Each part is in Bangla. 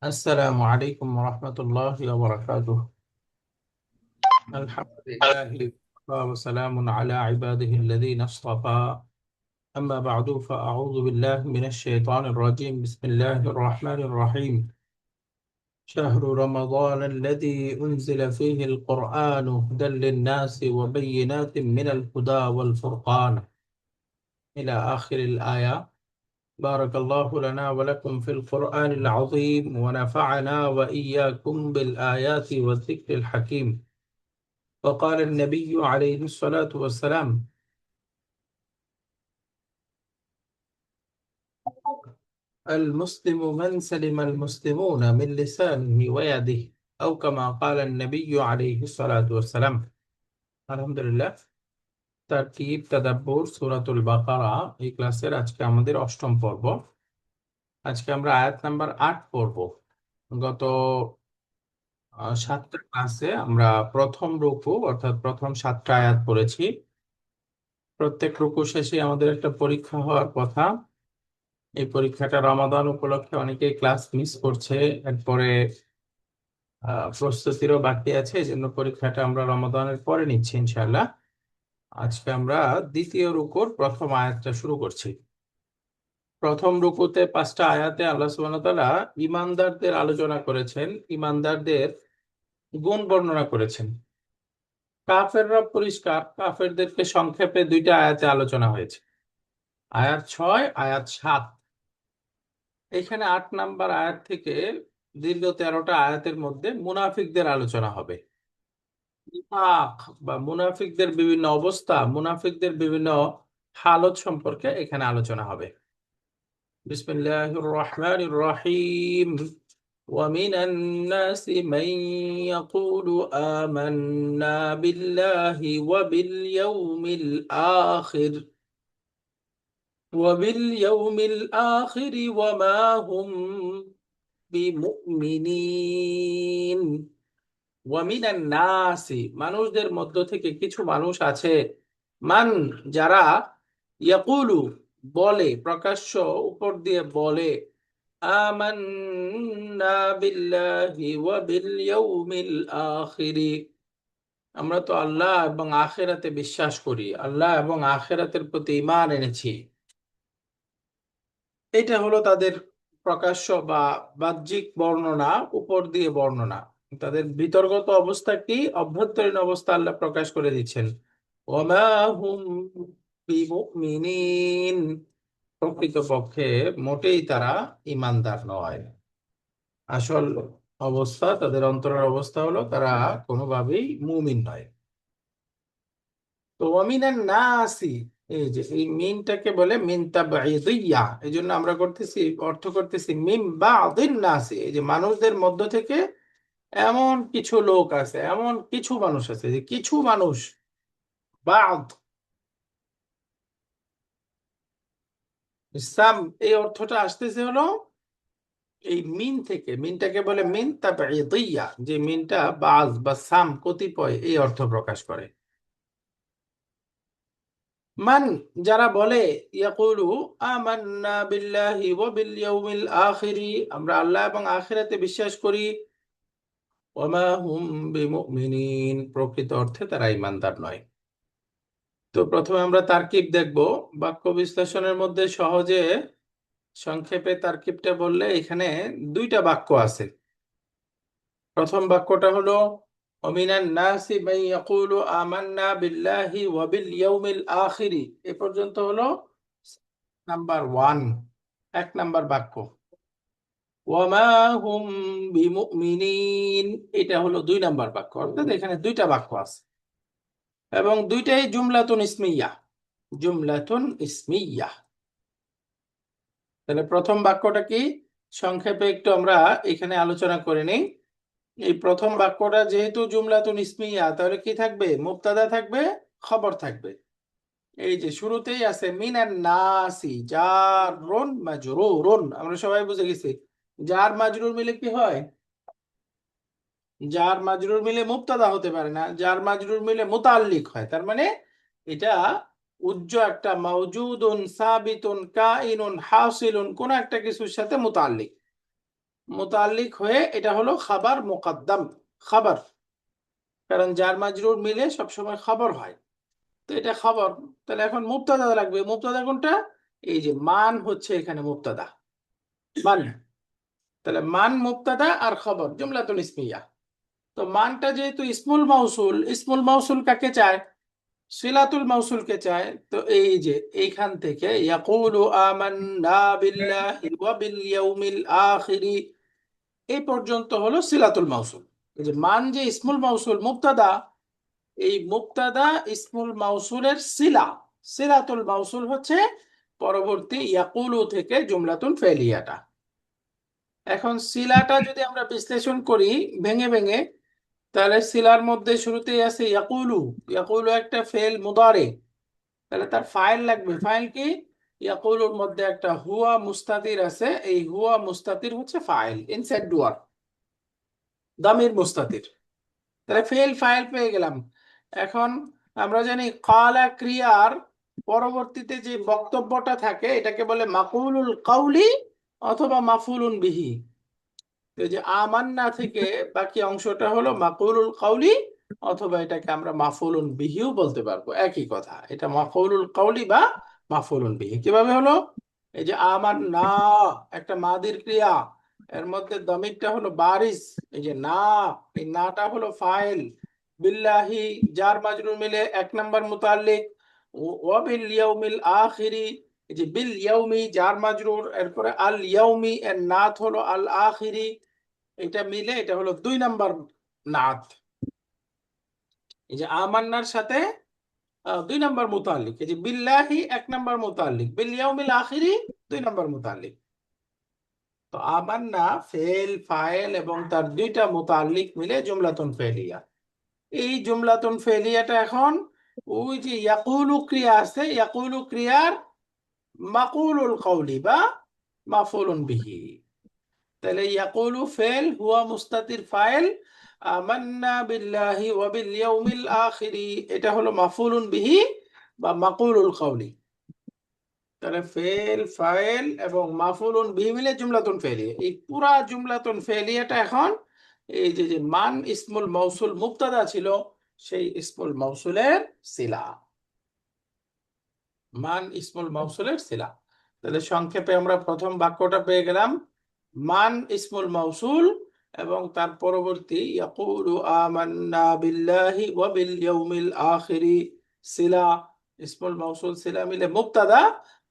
السلام عليكم ورحمة الله وبركاته. الحمد لله وسلام على عباده الذين اصطفى. أما بعد فأعوذ بالله من الشيطان الرجيم. بسم الله الرحمن الرحيم. شهر رمضان الذي أنزل فيه القرآن هدى للناس وبينات من الهدى والفرقان إلى آخر الآية. بارك الله لنا ولكم في القرآن العظيم ونفعنا وإياكم بالآيات والذكر الحكيم. وقال النبي عليه الصلاة والسلام: المسلم من سلم المسلمون من لسانه ويده، أو كما قال النبي عليه الصلاة والسلام. আলহামদুলিল্লাহ। তারকিব তাদাব্বুর সূরাতুল বাকারা এই ক্লাসের আজকে আমাদের অষ্টম পর্ব। আজকে আমরা আয়াত নাম্বার ৮ পড়ব। গত ৭টা ক্লাসে আমরা প্রথম রুকু অর্থাৎ প্রথম ৭টা আয়াত পড়েছি। প্রত্যেক রুকু শেষে আমাদের একটা পরীক্ষা হওয়ার কথা। এই পরীক্ষাটা রমাদান উপলক্ষে অনেকেই ক্লাস মিস করছে, এরপরে প্রস্তুতিরও বাকি আছে, এই জন্য পরীক্ষাটা আমরা রমাদানের পরে নিচ্ছি ইনশাআল্লাহ। আজকে আমরা দ্বিতীয় রুকুর প্রথম আয়াতটা শুরু করছি। প্রথম রুকুতে 5টা আয়াতে আল্লাহ সুবহানাহু ওয়া তাআলা ঈমানদারদের আলোচনা করেছেন, ঈমানদারদের গুণ বর্ণনা করেছেন। কাফেররা পরিষ্কার, কাফেরদেরকে সংক্ষেপে 2টা আয়াতে আলোচনা হয়েছে, আয়াত 6, আয়াত 7। এখানে 8 নাম্বার আয়াত থেকে দীর্ঘ 13টা আয়াতের মধ্যে মুনাফিকদের আলোচনা হবে। নিফাক বা মুনাফিকদের বিভিন্ন অবস্থা, মুনাফিকদের বিভিন্ন হালত সম্পর্কে এখানে আলোচনা হবে। বিসমিল্লাহির রহমানির রহিম। ومن الناس من يقول آمنا بالله وباليوم الآخر وما هم বিমুমিনিন। ওয়ামিনান নাসি, মানুষদের মধ্য থেকে কিছু মানুষ আছে, মান যারা, ইয়াকুলু বলে, প্রকাশ্য উপর দিয়ে বলে, আমান্না বিল্লাহি ওয়া বিল ইয়াউমিল আখিরি, আমরা তো আল্লাহ এবং আখিরাতে বিশ্বাস করি, আল্লাহ এবং আখিরাতের প্রতি ঈমান এনেছি। এটা হলো তাদের প্রকাশ্য বা বাহ্যিক বর্ণনা, উপর দিয়ে বর্ণনা। তাদের ভিতরগত অবস্থা কি, অভ্যন্তরীণ অবস্থা আল্লাহ প্রকাশ করে দিচ্ছেন। ওমা হুম বিমুমিনিন, প্রকৃতপক্ষে মোটেই তারা ঈমানদার নয়। আসল অবস্থা, তাদের অন্তরের অবস্থা হলো তারা কোনোভাবেই মুমিন নয়। তো ওয়ামিনান নাসি, এই যে এই মিনটাকে বলে মিন তাবঈদিয়া, এই জন্য আমরা করতেছি, অর্থ করতেছি মিন বাদিন নাসি, এই যে মানুষদের মধ্য থেকে এমন কিছু লোক আছে, এমন কিছু মানুষ আছে, যে কিছু মানুষ, বাদ ইসলাম, এই অর্থটা আসতেছে হলো এই মিন থেকে। মিনটাকে বলে মিন তাবঈদিয়া, যে মিনটা বাজ বা সাম, কতিপয়, এই অর্থ প্রকাশ করে। মান যারা বলে, ইয়াকুলু আমান্না বিল্লাহি ওয়া বিল ইয়াউমিল আখিরি, আমরা আল্লাহ এবং আখিরাতে বিশ্বাস করি, ওয়ামা হুম বিমুমিনিন, প্রকৃত অর্থে তারা ঈমানদার নয়। তো প্রথমে আমরা তারকিব দেখব। বাক্য বিশ্লেষণের মধ্যে সহজে সংক্ষেপে তারকিবটা বললে, এখানে 2টা বাক্য আছে। প্রথম বাক্যটা হলো ওমিনান নাসি মান ইয়াকুলু আমান্না বিল্লাহি ওয়া বিল ইয়াউমিল আখিরি, এ পর্যন্ত হলো নাম্বার 1, 1 নাম্বার বাক্য। ওয়ামা হুম বিমুমিনিন, এটা হলো 2 নাম্বার বাক্য। অর্থাৎ এখানে 2টা বাক্য আছে এবং 2টাই জুমলাতুন ইসমিয়া, জুমলাতুন ইসমিয়া। তাহলে প্রথম বাক্যটা কি, সংক্ষেপে একটু আমরা এখানে আলোচনা করে নেই। এই প্রথম বাক্যটা যেহেতু জুমলাতুন ইসমিয়া, তাহলে কি থাকবে, মুবতাদা থাকবে, খবর থাকবে। এই যে শুরুতেই আছে মিনান নাসি জারুন মাজরুরুন, আমরা সবাই বুঝে গেছি জার মাজরুর মিলে কি হয়, জার মাজরুর মিলে মুবতাদা হতে পারে না, জার মাজরুর মিলে মুতাল্লিক হয়। তার মানে এটা উজ্জ একটা, মাওজুদুন, সাবিতুন, কাইনুন, হাসিলুন, কোন একটা কিছুর সাথে মুতাল্লিক, মুতাল্লিক হয়ে এটা হলো খাবার মুকদ্দাম। খাবার, কারণ জার মাজরুর মিলে সবসময় খবর হয়, তো এটা খবর। তাহলে এখন মুবতাদা লাগবে। মুবতাদা কোনটা? এই যে মান হচ্ছে এখানে মুবতাদা, মান। তাহলে মান মুবতাদা আর খবর জুমলাতুল ইসমিয়া। তো মানটা যেহেতু ইসমুল মাউসুল, ইসমুল মাউসুল কাকে চায়? সিলাতুল মাউসুলকে চায়। তো এই যে এইখান থেকে ইয়াকুলু আমান্না বিল্লাহি ওয়া বিল ইয়াউমিল আখিরি, এই পর্যন্ত হলো সিলাতুল মাউসুল। এই যে মান যে ইসমুল মাউসুল মুবতাদা, এই মুবতাদা ইসমুল মাউসুলের সিলা, সিলাতুল মাউসুল হচ্ছে পরবর্তী ইয়াকুলু থেকে জুমলাতুন ফেলিয়াটা। এখন সিলাটা যদি আমরা বিশ্লেষণ করি ভেঙে ভেঙে, তাহলে সিলার মধ্যে শুরুতেই আছে ইয়াকুলু। ইয়াকুলু একটা ফেল মুদারে, তাহলে তার ফাইল লাগবে। ফাইল কি? ইয়াকুলুর মধ্যে একটা হুয়া মুস্তাতির আছে, এই হুয়া মুস্তাতির হচ্ছে ফাইল, ইনসাইড ডুয়ার, দামির মুস্তাতির। তাহলে ফেল ফাইল পেয়ে গেলাম। এখন আমরা জানি কালা ক্রিয়ার পরবর্তীতে যে বক্তব্যটা থাকে এটাকে বলে মাকুলুল কাউলি অথবা মাফুলুন বিহি। তো এই যে আমান্না থেকে বাকি অংশটা হলো মাকুলুল কাউলি, অথবা এটাকে আমরা মাফুলুন বিহিও বলতে পারবো, একই কথা। এটা মাকুলুল কাউলি বা মাফুলুন বিহি। কিভাবে হলো? এই যে আমান্না একটা মাদির ক্রিয়া, এর মধ্যে দমিরটা হলো বারিস, এই যে না, এই নাটা হলো ফাইল, বিল্লাহি জার মাজরুর মিলে এক নাম্বার মুতাল্লিক, ওয়া বিল ইয়াউমিল আখিরি, এই যে বিল ইয়াউমি জার মাজরুর, এরপরে আল ইয়াউমি এর নাত হলো আল আখিরি, এটা মিলে এটা হলো দুই নাম্বার নাত। এই যে আমান্নার সাথে দুই নাম্বার মুতাল্লিক, এই যে বিল্লাহি এক নাম্বার মুতাল্লিক, বিল ইয়াউমিল আখিরি দুই নাম্বার মুতাল্লিক। তো আমান্না ফেল ফাইল এবং তার দুইটা মুতাল্লিক মিলে জুমলাতুন ফেলিয়া। এই জুমলাতুন ফেলিয়াটা এখন ওই যে ইয়াকুলু ক্রিয়া আছে, ইয়াকুলু ক্রিয়ার মাকুলুল কওলি বা মাফুলুন বিহি। তাহলে ইয়াকুলু ফেল, হুয়া মুস্তাতির ফাইল, আমান্না বিল্লাহি ওয়া বিল ইয়াউমিল আখিরি এটা হলো মাফুলুন বিহি বা মাকুলুল কওলি। তাহলে ফেল ফাইল এবং মাফুলুন বিহি মিলে জুমলাতুন ফেলিয়া। এই পুরা জুমলাতুন ফেলিয়াটা এখন এই যে যে মান ইসমুল মৌসুল মুবতাদা ছিল, সেই ইসমুল মৌসুলের সিলা, মান ইসমুল মৌসুলের সিলা। তাহলে সংক্ষেপে আমরা প্রথম বাক্যটা পেয়ে গেলাম, মান ইসমুল মৌসুল এবং তার পরবর্তী ইয়াকুলু আমান্না বিল্লাহি ওয়া বিল ইয়াউমিল আখিরি সিলা, ইসমুল মৌসুল সিলা মিলে মুবতাদা,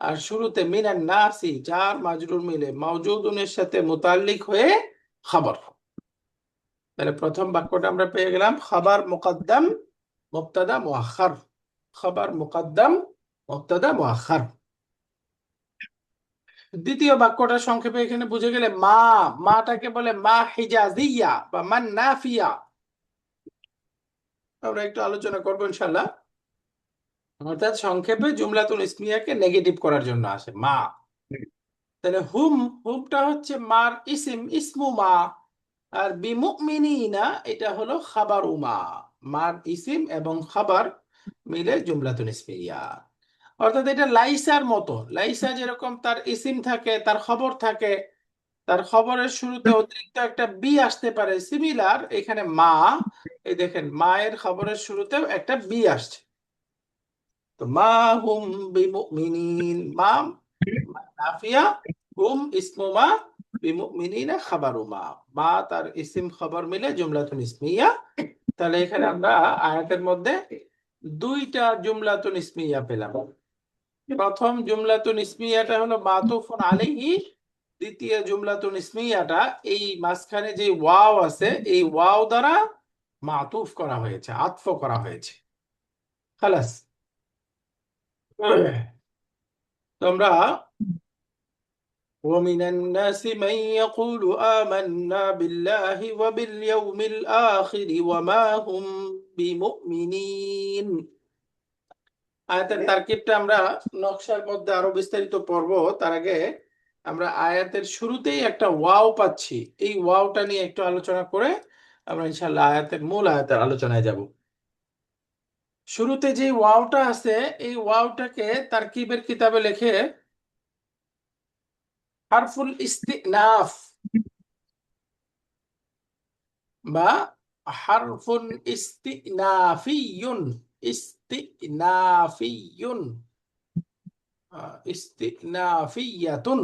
আর শুরুতে মিনান নাসি জার মাজরুর মিলে মাওজুদুনের সাথে মুতাল্লিক হয়ে খবর। তাহলে প্রথম বাক্যটা আমরা পেয়ে গেলাম খাবার মুকদ্দাম মুবতাদা মুআখার, খাবার মুকদ্দাম মুবতাদা মুআখার। দ্বিতীয় বাক্যটা সংক্ষেপে এখানে বুঝে গেলে মা, মাটাকে বলে মা হিজাজিয়া বা মান নাফিয়া। আমরা একটু আলোচনা করবো ইনশাল্লাহ। অর্থাৎ সংক্ষেপে জুমলাতুল ইসমিয়াকে নেগেটিভ করার জন্য আসে মা। তাহলে হুম, হুমটা হচ্ছে মার ইসিম, ইসমু মা। আর বিমুমিনিনা এটা হলো খাবার উমা, মার ইসিম এবং খাবার মিলে জুমলাতুল ইসমিয়া। অর্থাৎ এটা লাইসার মতো, লাইসা যেরকম তার ইসিম থাকে, তার খবর থাকে, তার খবরের শুরুতে অতিরিক্ত একটা বি আসতে পারে, সিমিলার এখানে মা, এই দেখেন মায়ের খবরের শুরুতেও একটা বি আসছে। তো মা হুম বিমুমিনিন, মা নাফিয়া, হুম ইসমু মা, বিমুমিনিনা খাবারু মা, মা তার ইসিম খবর মিলে জুমলাতুন ইসমিয়া। তাহলে এখানে আমরা আয়াতের মধ্যে দুইটা জুমলাতুন ইসমিয়া পেলাম। প্রথম জুমলাতুন ইসমিয়াটা হলো মাতুফুন আলাইহি, দ্বিতীয় জুমলাতুন ইসমিয়াটা এই মাঝখানে যে ওয়াও আছে এই ওয়াও দ্বারা মাতুফ করা হয়েছে, আতফ করা হয়েছে। খালাস। তোমরা ومن الناس من يقول آمنا بالله وباليوم الآخر وما هم بمؤمنين। আয়াতের তারকিবটা আমরা নকশার মধ্যে আরো বিস্তারিত পড়বো, তার আগে আমরা আয়াতের শুরুতেই একটা ওয়াও পাচ্ছি, এই ওয়াওটা নিয়ে একটু আলোচনা করে আমরা ইনশাআল্লাহ আয়াতের মূল আয়াতের আলোচনায় যাব। শুরুতে যে ওয়াওটা আছে এই ওয়াওটাকে তারকিবের কিতাবে লেখে হারফুল ইস্তিনাফ বা হারফুন ইস্তিনাফিয়ুন। ইস্তিনাফিয়ুন, ইস্তিনাফিয়াতুন।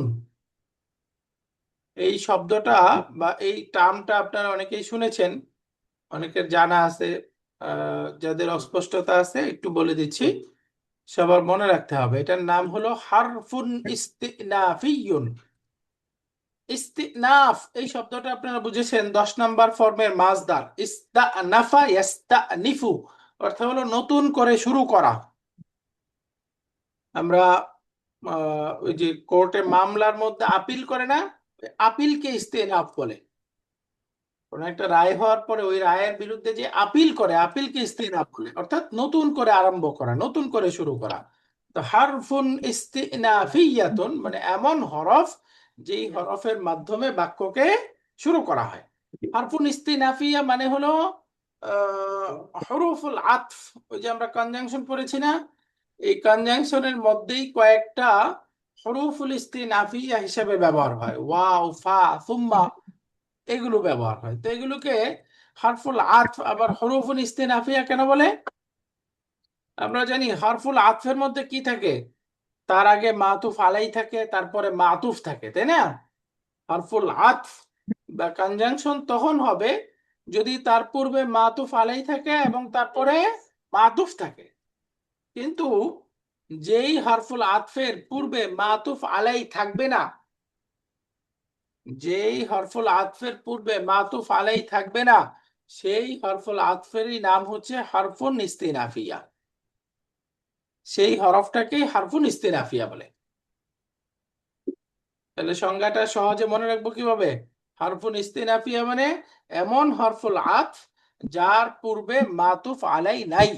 এই শব্দটা বা এই টার্মটা আপনারা অনেকেই শুনেছেন, অনেকের জানা আছে। যাদের অস্পষ্টতা আছে একটু বলে দিচ্ছি, সবার মনে রাখতে হবে। এটার নাম হলো হারফুন ইস্তিনাফিয়ুন। ইস্তিনাফ এই শব্দটা আপনারা বুঝেছেন 10 নম্বর ফর্মের মাসদার ইস্তানাফা ইয়াস্তানিফু, অর্থ হলো নতুন করে শুরু করা। আমরা ওই যে কোর্টে মামলার মধ্যে আপিল করে না, আপিলকে ইস্তেনাফ বলে। কোন একটা রায় হওয়ার পরে ওই রায়ের বিরুদ্ধে যে আপিল করে, আপিলকে ইস্তেনাফ বলে, অর্থাৎ নতুন করে আরম্ভ করা, নতুন করে শুরু করা। তো হারফুন ইস্তিনাফিয়াতুন মানে এমন হরফ যেই হরফের মাধ্যমে বাক্যকে শুরু করা হয়। হারফুন ইস্তিনাফিয়া মানে হলো হরফুল আতফ। ওই যে আমরা কনজাংশন পড়েছি না, এই কনজাংশনের মধ্যেই কয়েকটা হরফুল ইস্তিনাফিয়া হিসেবে ব্যবহার হয়, ওয়াও, ফা, সুম্মা, এগুলো ব্যবহার হয়। তো এগুলোকে হারফুল আতফ আবার হরফুল ইস্তিনাফিয়া কেন বলে? আমরা জানি হরফুল আতফের মধ্যে কি থাকে, তার আগে মাতুফ আলাই থাকে, তারপরে মাতুফ থাকে, তাই না? হরফুল আতফ বা কনজাংশন তখন হবে যদি তার পূর্বে মাতুফ আলাই থাকে এবং তারপরে মাতুফ থাকে। কিন্তু যেই হরফুল আতফের পূর্বে মাতুফ আলাই থাকবে না, যেই হরফুল আতফের পূর্বে মাতুফ আলাই থাকবে না, সেই হরফুল আতফেরই নাম হচ্ছে হরফুন ইস্তিনাফিয়া। সেই হরফটাকেই হরফুন ইস্তিনাফিয়া বলে। তাহলে সংজ্ঞাটা সহজে মনে রাখবো কিভাবে? হরফুন ইস্তিনাফিয়া মানে এমন হরফুল আতফ যার পূর্বে মাতুফ আলাই নাই।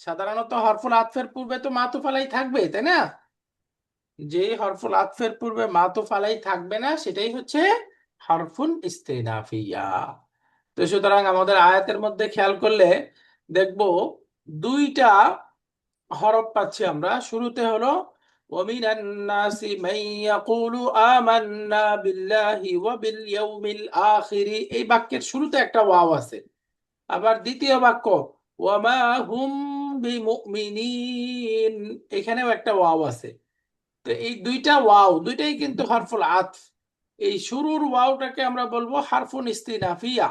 সাধারণত হরফুল আতফের পূর্বে তো মাতুফ আলাই থাকবে, তাই না? যে হরফুল আতফের পূর্বে মাতুফ আলাই থাকবে না সেটাই হচ্ছে হরফুন ইস্তিনাফিয়া। তো সুতরাং আমাদের আয়াতের মধ্যে খেয়াল করলে দেখবো দুইটা হরফ পাচ্ছি আমরা। শুরুতে হলো ওয়ামিনান নাসি মান ইয়াকুলু আমান্না বিল্লাহি ওয়া বিল ইয়াউমিল আখির, এই বাক্যের শুরুতে একটা ওয়াও আছে। আবার দ্বিতীয় বাক্য ওয়ামা হুম বিমুমিনিন, এখানেও একটা ওয়াও আছে। তো এই দুইটা ওয়াও দুইটাই কিন্তু হরফুল আতফ। এই শুরুর ওয়াওটাকে আমরা বলবো হারফুন ইস্তিনাফিয়া,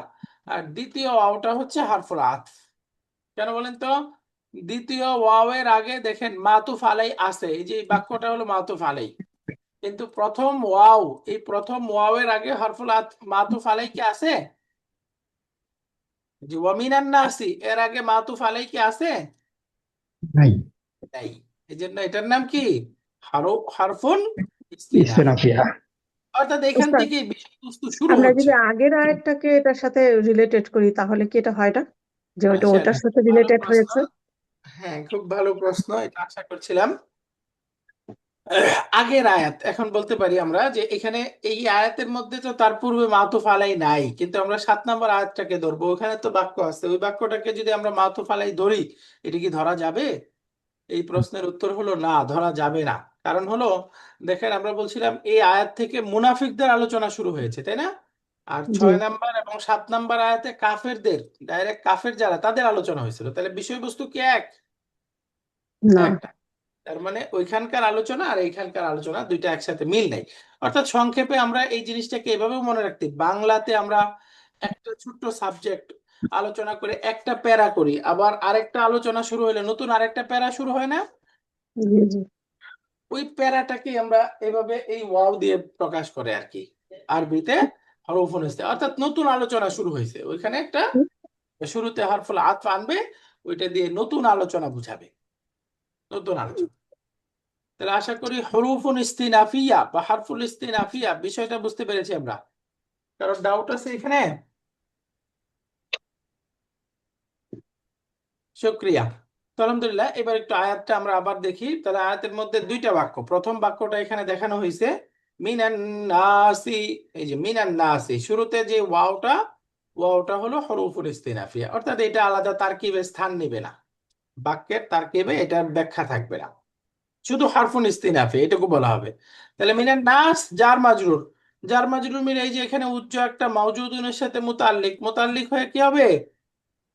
আর দ্বিতীয় ওয়াওটা হচ্ছে হারফুল আতফ। কেন বলেন তো? দ্বিতীয় ওয়াওয়ের আগে দেখেন মাতুফ আলাই আছে, এই যে এই বাক্যটা হলো মাতুফ আলাই। কিন্তু প্রথম ওয়াও, এই প্রথম ওয়াওয়ের আগে হরফুল মাতুফ আলাই কি আছে? যে ওয়ামিনান নাসি এর আগে মাতুফ আলাই কি আছে? নাই। নাই। এই জন্য এটার নাম কি? হারফুন ইস্তিনাফ। ইস্তেনাফিয়া। অর্থাৎ এখান উস্তাদ, থেকে বিষয়বস্তু শুরু আমরা হচ্ছে। যদি আগের আয়াতটাকে এটার সাথে রিলেটেড করি তাহলে কি এটা হয় না, যে ওইটা ওটার মাশাআল্লাহ, সাথে খুব ভালো রিলেটেড প্রশ্ন। হয়েছে? হ্যাঁ, খুব ভালো প্রশ্ন, এটা আশা করছিলাম। আগের আয়াত এখন বলতে পারি আমরা যে এখানে এই আয়াতের মধ্যে তো তার পূর্বে মাতুফ আলাই নাই, কিন্তু আমরা 7 নম্বর আয়াতটাকে ধরবো, ওখানে তো বাক্য আছে, ওই বাক্যটাকে যদি আমরা মাতুফ আলাই ধরি এটা কি ধরা যাবে? এই প্রশ্নের উত্তর হলো না, ধরা যাবে না। কারণ হলো দেখেন, আমরা বলছিলাম এই আয়াত থেকে মুনাফিকদের আলোচনা শুরু হয়েছে, তাই না? আর জি। 6 নম্বর এবং 7 নম্বর আয়াতে কাফেরদের, ডাইরেক্ট কাফের যারা তাদের আলোচনা হয়েছিল। তাহলে বিষয়বস্তু কি এক? না। একটা। তার মানে ওইখানকার আলোচনা আর এইখানকার আলোচনা দুইটা একসাথে মিল নাই। অর্থাৎ সংক্ষেপে আমরা এই জিনিসটাকে এভাবেও মনে রাখতে, বাংলাতে আমরা একটা ছোট্ট সাবজেক্ট আলোচনা করে একটা প্যারা করি, আবার আরেকটা আলোচনা শুরু হলে নতুন আরেকটা প্যারা শুরু হয় না? জি জি। ওই প্যারাটাকে আমরা এভাবে এই ওয়াও দিয়ে প্রকাশ করে আর কি, আরবিতে হরফুন ইস্তেনা, অর্থাৎ নতুন আলোচনা শুরু হয়েছে, ওইখানে একটা শুরুতে হরফুল আতফ আনবে, ওইটা দিয়ে নতুন আলোচনা বুঝাবে, নতুন আলোচনা। তাহলে আশা করি হরুফুন ইস্তিনাফিয়া বা হারফুল ইস্তিনাফিয়া বিষয়টা বুঝতে পেরেছি আমরা। কারণ ডাউট আছে এখানে? শুক্রিয়া। তো আলহামদুলিল্লাহ, এবার একটু আয়াতটা আমরা আবার দেখি। তাহলে আয়াতের মধ্যে দুইটা বাক্য, প্রথম বাক্যটা এখানে দেখানো হয়েছে মিনান নাসি। এই যে মিনান নাসি, শুরুতে যে ওয়াওটা, ওয়াওটা হলো হরুফুল ইস্তিনাফিয়া, অর্থাৎ এটা আলাদা তারকিবের স্থান নেবে না। বাক্যের তারকিবে এটার ব্যাখ্যা থাকবে না, শুধু হারফুন ইস্তিনাফে এটুকু বলা হবে। তাহলে মিনান নাস জার মাজরুর, জার মাজরুর মিলে এই যে এখানে উজ্জ একটা মাউজুদুনের সাথে মুতাল্লিক, মুতাল্লিক হয়ে কি হবে,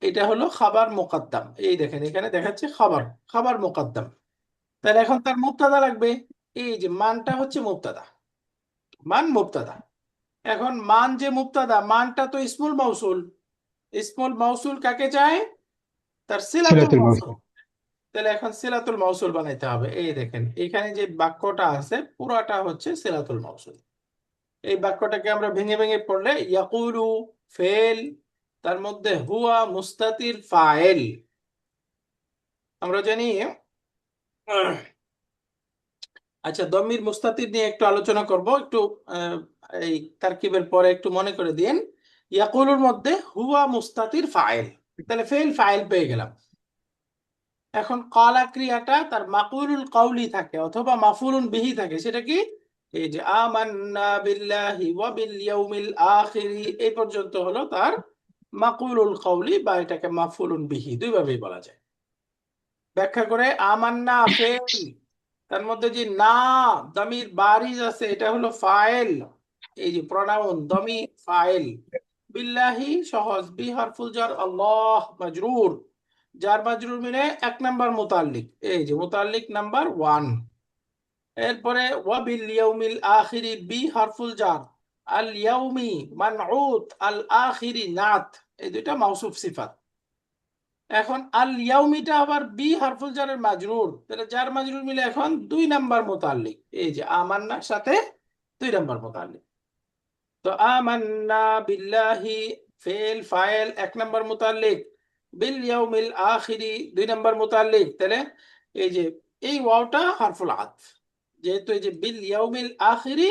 এটা হলো খাবার মোকাদ্দাম। এই দেখেন এখানে দেখাচ্ছে খাবার, খাবার মোকাদ্দাম। তাহলে এখন তার মুবতাদা লাগবে, এই যে মানটা হচ্ছে মুবতাদা, মান মুবতাদা। এখন মান যে মুবতাদা, মানটা তো ইসমুল মাউসুল, ইসমুল মাউসুল কাকে চায়, তার সিলাতুল সিলাতুল মাউসুল। মাউসুল। তাহলে এখন সিলাতুল মাউসুল বানাইতে হবে। এই দেখেন এখানে যে বাক্যটা আছে পুরাটা হচ্ছে সিলাতুল মাউসুল। এই বাক্যটাকে আমরা ভেঙে ভেঙে পড়লে ইয়াকুলু ফেল, তার মধ্যে হুয়া মুস্তাতির ফাইল। আমরা জানি আচ্ছা, দমির মুস্তাতির নিয়ে একটু আলোচনা করব একটু। আহ, এই তারকিবের পরে একটু মনে করে দিন, ইয়াকুলুর মধ্যে হুয়া মুস্তাতির ফাইল, তাহলে ফেল ফাইল পেয়ে গেলাম। এখন কালা ক্রিয়াটা তার মাকুলুল কাউলি থাকে অথবা মাফুলুন বিহি থাকে, সেটা কি, এই যে আমান্না বিল্লাহি ওয়া বিল ইয়াউমিল আখিরি, এই পর্যন্ত হলো তার মাকুলুল কাউলি, বা এটাকে মাফুলুন বিহি, দুই ভাবেই বলা যায়। ব্যাখ্যা করে আমান্না ফেল, তার মধ্যে যে না দামির বারিজ আছে এটা হলো ফাইল, এই যে প্রনাউন দমির ফাইল। বিল্লাহি সহজ, বি হরফুল জার, আল্লাহ মাজরুর, জার মাজরুর মিলে এক নাম্বার মুতাল্লিক, এই যে মুতাল্লিক নাম্বার ওয়ান। এরপরে ওয়াবিল ইয়াউমিল আখিরি, বি হরফুল জার, আল ইয়াউমি মানউত, আল আখিরি নাত, এই দুইটা মাউসুফ সিফাত। এখন আল ইয়াউমিটা আবার বি হারফুল জারের মাজরুর, তাহলে জার মাজরুর মিলে এখন দুই নাম্বার মুতাল্লিক, এই যে আমান্নার সাথে দুই নাম্বার মুতাল্লিক। তো আমান্না বিল্লাহি ফেল ফাইল এক নাম্বার মুতাল্লিক, বিল ইয়াউমিল আখিরি দুই নাম্বার মুতাল্লিক। তাহলে এই যে এই ওয়াওটা হারফুল আতফ, যেহেতু এই যে বিল ইয়াউমিল আখিরি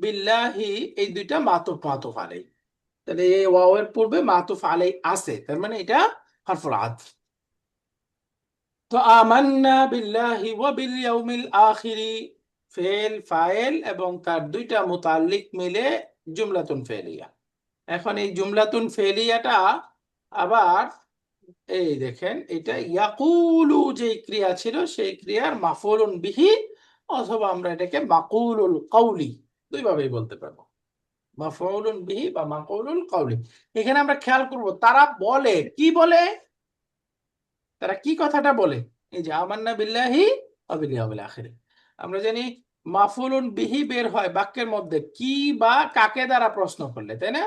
বিল্লাহি এই দুইটা মাতুফ মাতুফ আলাই, তাহলে এই ওয়াওয়ের পূর্বে মাতুফ আলাই আছে, তার মানে এটা হারফুল আতফ। তো আমান্না বিল্লাহি ওয়া বিল ইয়াউমিল আখিরি, ফেল ফাইল এবং তার দুইটা মুতাল্লিক মিলে জুমলাতুন ফেলিয়া। এখন এই জুমলাতুন ফেলিয়াটা আবার এই দেখেন এটা ইয়াকুলু যে ক্রিয়া ছিল সেই ক্রিয়ার মাফউলুন বিহি, অথবা আমরা এটাকে মাকুলুল কাউলি, দুই ভাবেই বলতে পারবো, মাফউলুন বিহি বা মাকুলুল কাউলি। এখানে আমরা খেয়াল করব তারা বলে কি বলে, তারা কি কথাটা বলে, এই যে আমান্না বিল্লাহি ওয়া বিল ইয়াউমিল আখির। আমরা জানি মাফুলুন বিহি বের হয় বাক্যের মধ্যে কি বা কাকে দ্বারা প্রশ্ন করলে, তাই না,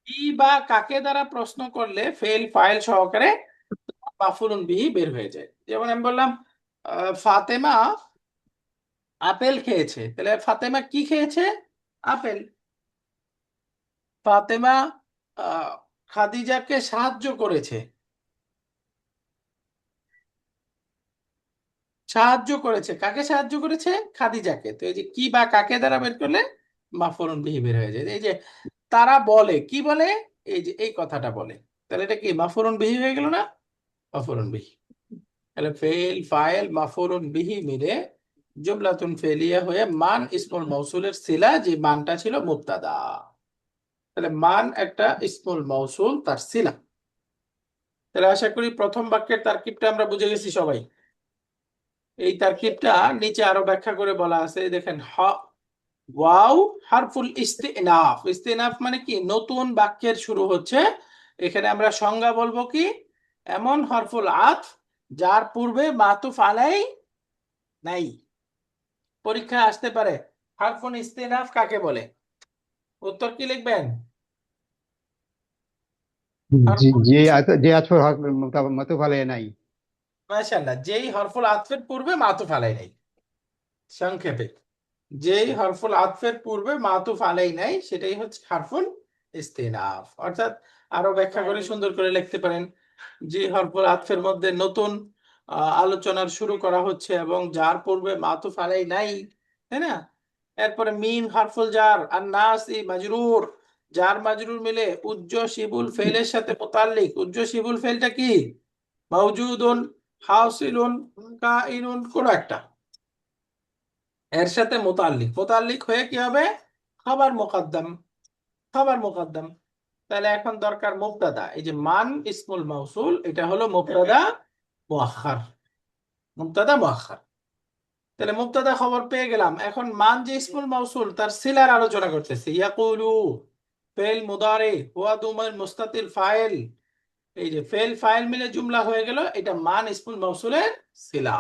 কি বা কাকে দ্বারা প্রশ্ন করলে ফেল ফাইল সহকারে মাফুলুন বিহি বের হয়ে যায়। যেমন আমি বললাম ফাতেমা আপেল খেয়েছে, তাহলে ফাতেমা কি খেয়েছে, আপেল। ফাতেমা আহ, খাদিজাকে সাহায্য করেছে, সাহায্য করেছে, কাকে সাহায্য করেছে, খাদিজাকে। তো এই যে কি বা কাকে দ্বারা বের করলে মাফউলুন বিহি বের হয়ে যায়। এই যে তারা বলে কি বলে, এই যে এই কথাটা বলে, তাহলে এটা কি মাফউলুন বিহি হয়ে গেল না, মাফউলুন বিহি। তাহলে ফেল ফাইল মাফউলুন বিহি মিলে জুমলাতুন ফেলিয়া হয়ে মান ইসমুল মৌসুলের সিলা, যে মানটা ছিল মুবতাদা। তাহলে মান একটা ইসমুল মৌসুল তার সিলা। তাহলে আশা করি প্রথম বাক্যের তারকিবটা আমরা বুঝে গেছি সবাই। এই তারকিবটা নিচে আরো ব্যাখ্যা করে বলা আছে, এই দেখেন ওয়াও হারফুল ইস্তিনাফ, ইস্তিনাফ মানে কি, নতুন বাক্যের শুরু হচ্ছে। এখানে আমরা সংজ্ঞা বলবো কি, এমন হরফুল আতফ যার পূর্বে মাতুফ আলাই নাই। পরীক্ষায় আসতে পারে হারফুল ইস্তিনাফ কাকে বলে, উত্তর কি লিখবেন, হারফুল যে আছর মাতুফ আলাইহি নাই। মাশাআল্লাহ, যেই হরফুল আতফের পূর্বে মাতুফ আলাই নাই, সংক্ষেপে যেই হরফুল আতফের পূর্বে মাতুফ আলাই নাই সেটাই হচ্ছে হারফুল ইস্তিনাফ। অর্থাৎ আরো ব্যাখ্যা করে সুন্দর করে লিখতে পারেন, যে হরফুল আতফের মধ্যে নতুন আলোচনার শুরু করা হচ্ছে এবং যার পূর্বে মাতুফ আলাই নাই, তাই না। এরপরে মিম হরফুল জার, আর নাস ই মাজরুর, জার মাজরুর মিলে উজ্জ শিবুল ফেলের সাথে মুতাল্লিক। উজ্জ শিবুল ফেলটা কি, মাউজুদুন, হাসিলুন, কাইনুন, কোন একটা এর সাথে মুতাল্লিক, মুতাল্লিক হয়ে কি হবে, খাবার মুকদ্দম, খাবার মুকদ্দম। তাহলে এখন দরকার মুবতাদা। এই যে মান ইসমুল মাউসুল, এটা হলো মুবতাদা মুআখখার। মুবতাদা মুআখখার। তাহলে মুবতাদা খবর পেয়ে গেলাম। এখন মান যে ইসমুল মাউসুল তার সিলার আলোচনা করতেছি। ইয়াকুলু ফেল মুদারি হুয়া দুমার মুস্তাতির ফাইল। এই যে ফেল ফাইল মিলে জুমলা হয়ে গেল, এটা মান ইসমুল মাউসুলের সিলা।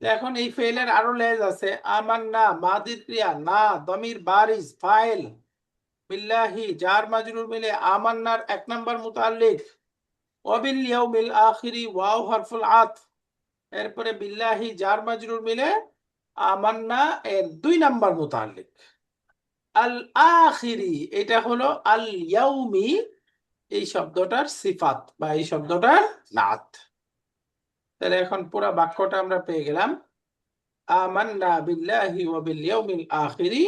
এখন এই ফেলের আরো লেজ আছে। আমান্না মাদির ক্রিয়া, না দমির বারিজ ফাইল, বিল্লাহি জার মাজরুর মিলে আমান্নার এক নাম্বার মুতাল্লিক, ওয়াবিল ইয়াউমিল আখিরি ওয়াও হরফুল আতফ, এরপরে বিল্লাহি জার মাজরুর মিলে আমান্না এর দুই নাম্বার মুতাল্লিক। আল আখিরি এটা হলো আল ইয়াউমি, এই শব্দটার সিফাত বা এই শব্দটার নাত। তাহলে এখন পুরো বাক্যটা আমরা পেয়ে গেলাম। আমান্না বিল্লাহি ওয়া বিল ইয়াউমিল আখিরি,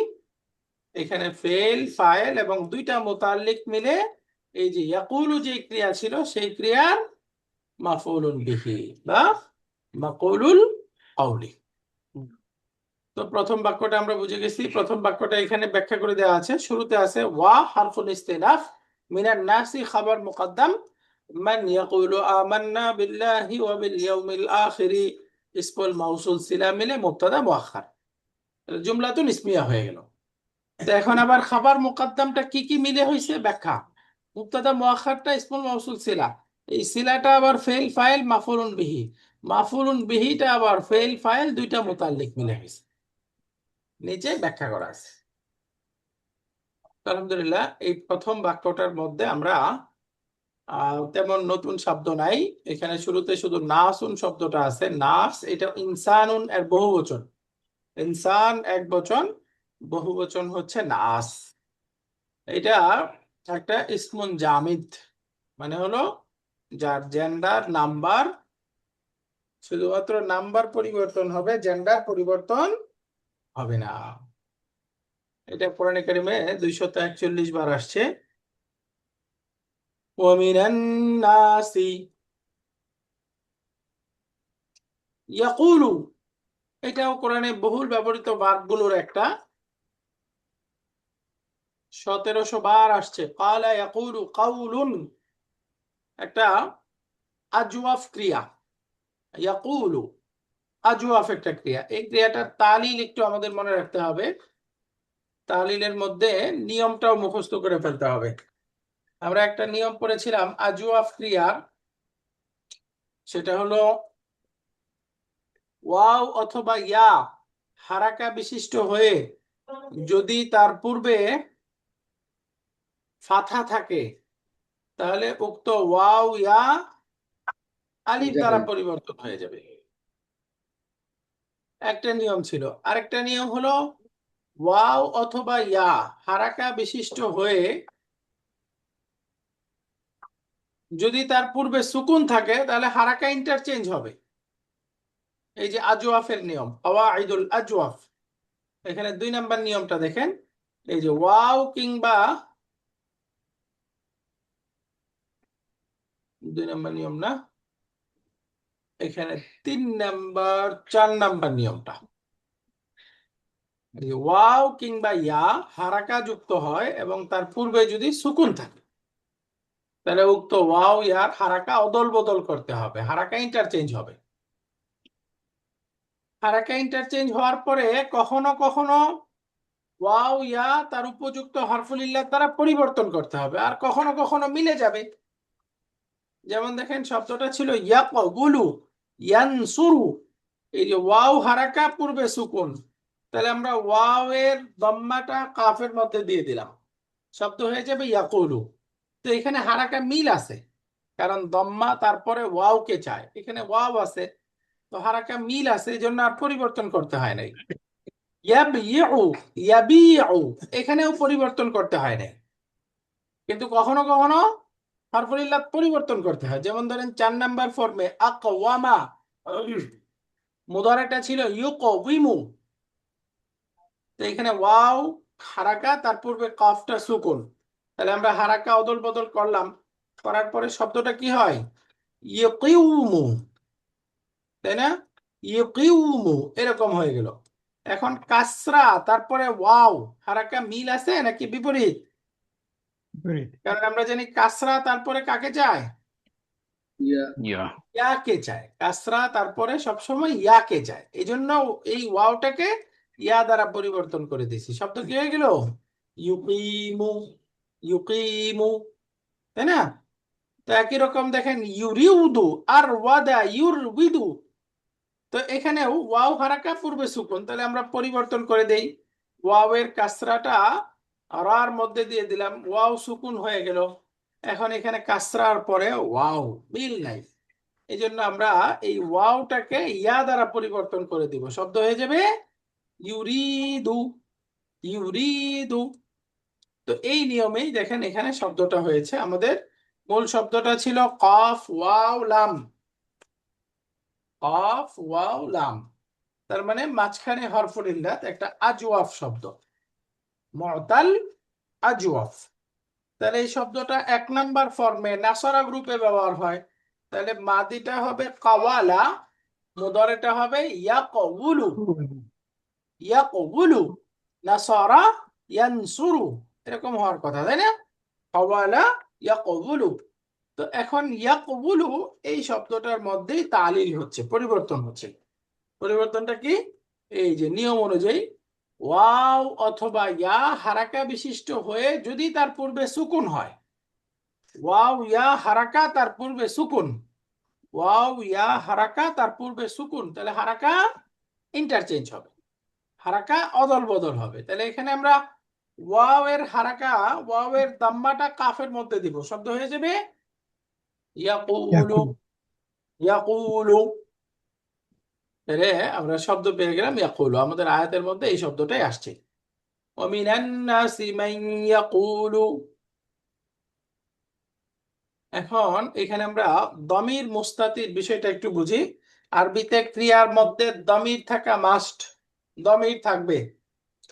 এখানে ফেল ফাইল এবং দুইটা মুতাল্লিক মিলে এই যে ইয়াকুলু যে ক্রিয়া ছিল সেই ক্রিয়ার মাফউলুন বিহি বা মাকুলুল কওলি। তো প্রথম বাক্যটা আমরা বুঝে গেছি। প্রথম বাক্যটা এখানে ব্যাখ্যা করে দেওয়া আছে। শুরুতে আছে ওয়া হারফুল ইস্তিনাফ মিনান নাসি খাবার মুকদ্দাম মান ইয়াকুলু আমান্না বিল্লাহি ওয়া বিল ইয়াউমিল আখিরি ইসমুল মাউসুল সিলা মিলে মুবতাদা মুআখখার, জুমলাতুন ইসমিয়া হয়ে গেল। তো এখন আবার খাবার মুকদ্দামটা কি কি মিলে হয়েছে ব্যাখ্যা। মুবতাদা মুআখখারটা ইসমুল মাউসুল সিলা, এই সিলাটা আবার ফেল ফাইল মাফউলুন বিহি, মাফউলুন বিহিটা আবার ফেল ফাইল দুইটা মুতাল্লিক মিলে হয়েছে। নিচে ব্যাখ্যা করা আছে। আলহামদুলিল্লাহ, এই প্রথম বাক্যটার মধ্যে আমরা তেমন নতুন শব্দ নাই। এখানে শুরুতে শুধু নাসুন শব্দটা আছে। নাস এটা ইনসানুন এর বহুবচন। ইনসান এক বচন, বহুবচন হচ্ছে নাস। এটা একটা ইসমুন জামিদ, মানে হলো যার জেন্ডার নাম্বার, শুধুমাত্র নাম্বার পরিবর্তন হবে, জেন্ডার পরিবর্তন হবে না। এটা কোরআনে কারিমে 241 বার আসছে। ওয়ামিনান নাসি ইয়াকুলু, এটাও কোরআনে বহুল ব্যবহৃত ভার্বগুলোর একটা। 1700 বার আসছে। ক্বালা ইয়াকুলু কাউলুন, একটা আজওয়াফ ক্রিয়া। ইয়াকুলু আজওয়াফ একটা ক্রিয়া। এই ক্রিয়াটার তালিল একটু আমাদের মনে রাখতে হবে। তালিলের মধ্যে নিয়মটাও মুখস্থ করে ফেলতে হবে। আমরা একটা নিয়ম পড়েছিলাম আজওয়াফ ক্রিয়ার, সেটা হলো ওয়াও অথবা ইয়া হারাকা বিশিষ্ট হয়ে যদি তার পূর্বে ফাথা থাকে, তাহলে উক্ত ওয়াও ইয়া আলিফ দ্বারা পরিবর্তন হয়ে যাবে। একটা নিয়ম ছিল। আরেকটা নিয়ম হলো ওয়াও অথবা ইয়া হারাকা বিশিষ্ট হয়ে যদি তার পূর্বে সুকুন থাকে, তাহলে হারাকা ইন্টারচেঞ্জ হবে। এই যে আজওয়াফের নিয়ম, কাওয়াইদুল আজওয়াফ, এখানে 2 নাম্বার নিয়মটা দেখেন। এই যে ওয়াও কিংবা 2 নাম্বার নিয়ম না, এখানে 3 নাম্বার 4 নাম্বার নিয়মটা। এই যে ওয়াও কিংবা ইয়া হারাকা যুক্ত হয় এবং তার পূর্বে যদি সুকুন থাকে, তাহলে উক্ত ওয়াও ইয়ার হারাকা অদল বদল করতে হবে, হারাকা ইন্টারচেঞ্জ হবে। হারাকা ইন্টারচেঞ্জ হওয়ার পরে কখনো কখনো ওয়াও ইয়া তার উপযুক্ত হরফুল ইল্লাহ দ্বারা পরিবর্তন করতে হবে, আর কখনো কখনো মিলে যাবে। যেমন দেখেন শব্দটা ছিল ইয়াকগুলু ইয়ানসুরু, এই যে ওয়াও হারাকা পূর্বে সুকুন, তাহলে আমরা ওয়াও এর দম্মাটা কাফের মধ্যে দিয়ে দিলাম, শব্দ হয়ে যাবে ইয়াকুলু। তো এখানে হারাকা মিল আছে, কারণ দম্মা তারপরে ওয়াও কে চায়, এখানে ওয়াও আছে, তো হারাকা মিল আছে, এই জন্য আর পরিবর্তন করতে হয় নাই। ইয়াবিউ ইয়াবিউ, এখানেও পরিবর্তন করতে হয় নাই। কিন্তু কখনো কখনো হরফুল ইল্লাত পরিবর্তন করতে হয়। যেমন ধরেন 4 নাম্বার ফর্মে আকওয়ামা, মুদারাটা ছিল ইউকউইমু, তো এখানে ওয়াও হারাকা, তার পূর্বে কাফটা সুকুন, তাহলে আমরা হারাকা অদল বদল করলাম, করার পরে শব্দটা কি হয় ইউকিউমু, তাই না? ইউকিউমু এরকম হয়ে গেল। এখন কাসরা তারপরে ওয়াও হারাকা মিল আছে নাকি বিপরীত? বিপরীত। কারণ আমরা জানি কাসরা তারপরে কাকে যায়, ইয়া ইয়াকে যায়। কাসরা তারপরে সবসময় ইয়াকে যায়, এই জন্য এই ওয়াওটাকে ইয়া দ্বারা পরিবর্তন করে দিয়েছি। শব্দ কি হয়ে গেল? ইউকিমু, ইউকিমু, তাই না? তো একই রকম দেখেন ইউরিউদু আর ওয়াদা ইউরবিদু, তো এখানেও ওয়াও হারাকা পূর্বে সুকুন, তাহলে আমরা পরিবর্তন করে দেই। ওয়াও এর কাসরাটা রার মধ্যে দিয়ে দিলাম, ওয়াও সুকুন হয়ে গেল। এখন এখানে কাসরার পরে ওয়াও, মিল নাই, এই জন্য আমরা এই ওয়াওটাকে ইয়া দ্বারা পরিবর্তন করে দিব, শব্দ হয়ে যাবে ইউরিদু, ইউরিদু। তো এই নিয়মেই দেখেন এখানে শব্দটা হয়েছে। আমাদের মূল শব্দটা ছিল কফ ওয়াও লাম, কফ ওয়াও লাম, তার মানে মাঝখানে হরফুল ইল্লাত, একটা আজওয়াফ শব্দ, মুতাল আজওয়াফ। তাহলে এই শব্দটা 1 নাম্বার ফর্মে নাসরা গ্রুপে ব্যবহার হয়। তাহলে মাদিটা হবে কাওয়ালা, মুদারিটা হবে ইয়াকউলু, ইয়াকউলু, নাসারা ইয়ানসুরু, এরকম হওয়ার কথা, তাই না? কাওয়ালা ইয়াকউলু। তো এখন ইয়াকউলু এই শব্দটার মধ্যেই তালিল হচ্ছে, পরিবর্তন হচ্ছে। পরিবর্তনটা কি? এই যে নিয়ম অনুযায়ী ওয়াও অথবা ইয়া হারাকা বিশিষ্ট হয়ে যদি তার পূর্বে সুকুন হয়, ওয়াও ইয়া হারাকা তার পূর্বে সুকুন, ওয়াও ইয়া হারাকা তার পূর্বে সুকুন, তাহলে হারাকা ইন্টারচেঞ্জ হবে, হারাকা অদল বদল হবে। তাহলে এখানে আমরা ওয়াও এর হারাকা, ওয়াও এর দাম্মাটা কাফের মধ্যে দিব, শব্দ হয়ে যাবে ইয়াকুলু, ইয়াকুলু। তাহলে আমরা শব্দ পেয়ে গেলাম ইয়াকুলু, আমাদের আয়াতের মধ্যে এই শব্দটাই আসছে। ওমিনান নাসি মান ইয়াকুলু। এখন এখানে আমরা দমির মুস্তাতির বিষয়টা একটু বুঝি। আরবিতে ক্রিয়ার মধ্যে দমির থাকা মাস্ট, দমির থাকবে।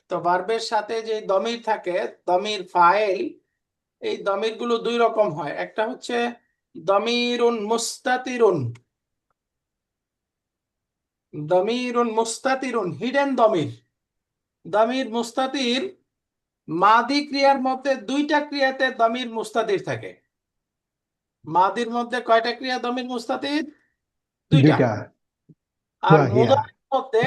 তো ভার্বের সাথে যে দমির থাকে, দমির ফাইল, এই দমির গুলো 2 রকম হয়। একটা হচ্ছে দমিরুন মুস্তাতিরুন, দমিরুন মুস্তাতিরুন হিডেন দমির। দমির মুস্তাতির মাদি ক্রিয়ার মধ্যে 2টা ক্রিয়াতে দমির মুস্তাতির থাকে। মাদির মধ্যে কয়টা ক্রিয়া দমির মুস্তাতির? 2টা। 2টা। আর হুয়া হিয়া। মুদারির মধ্যে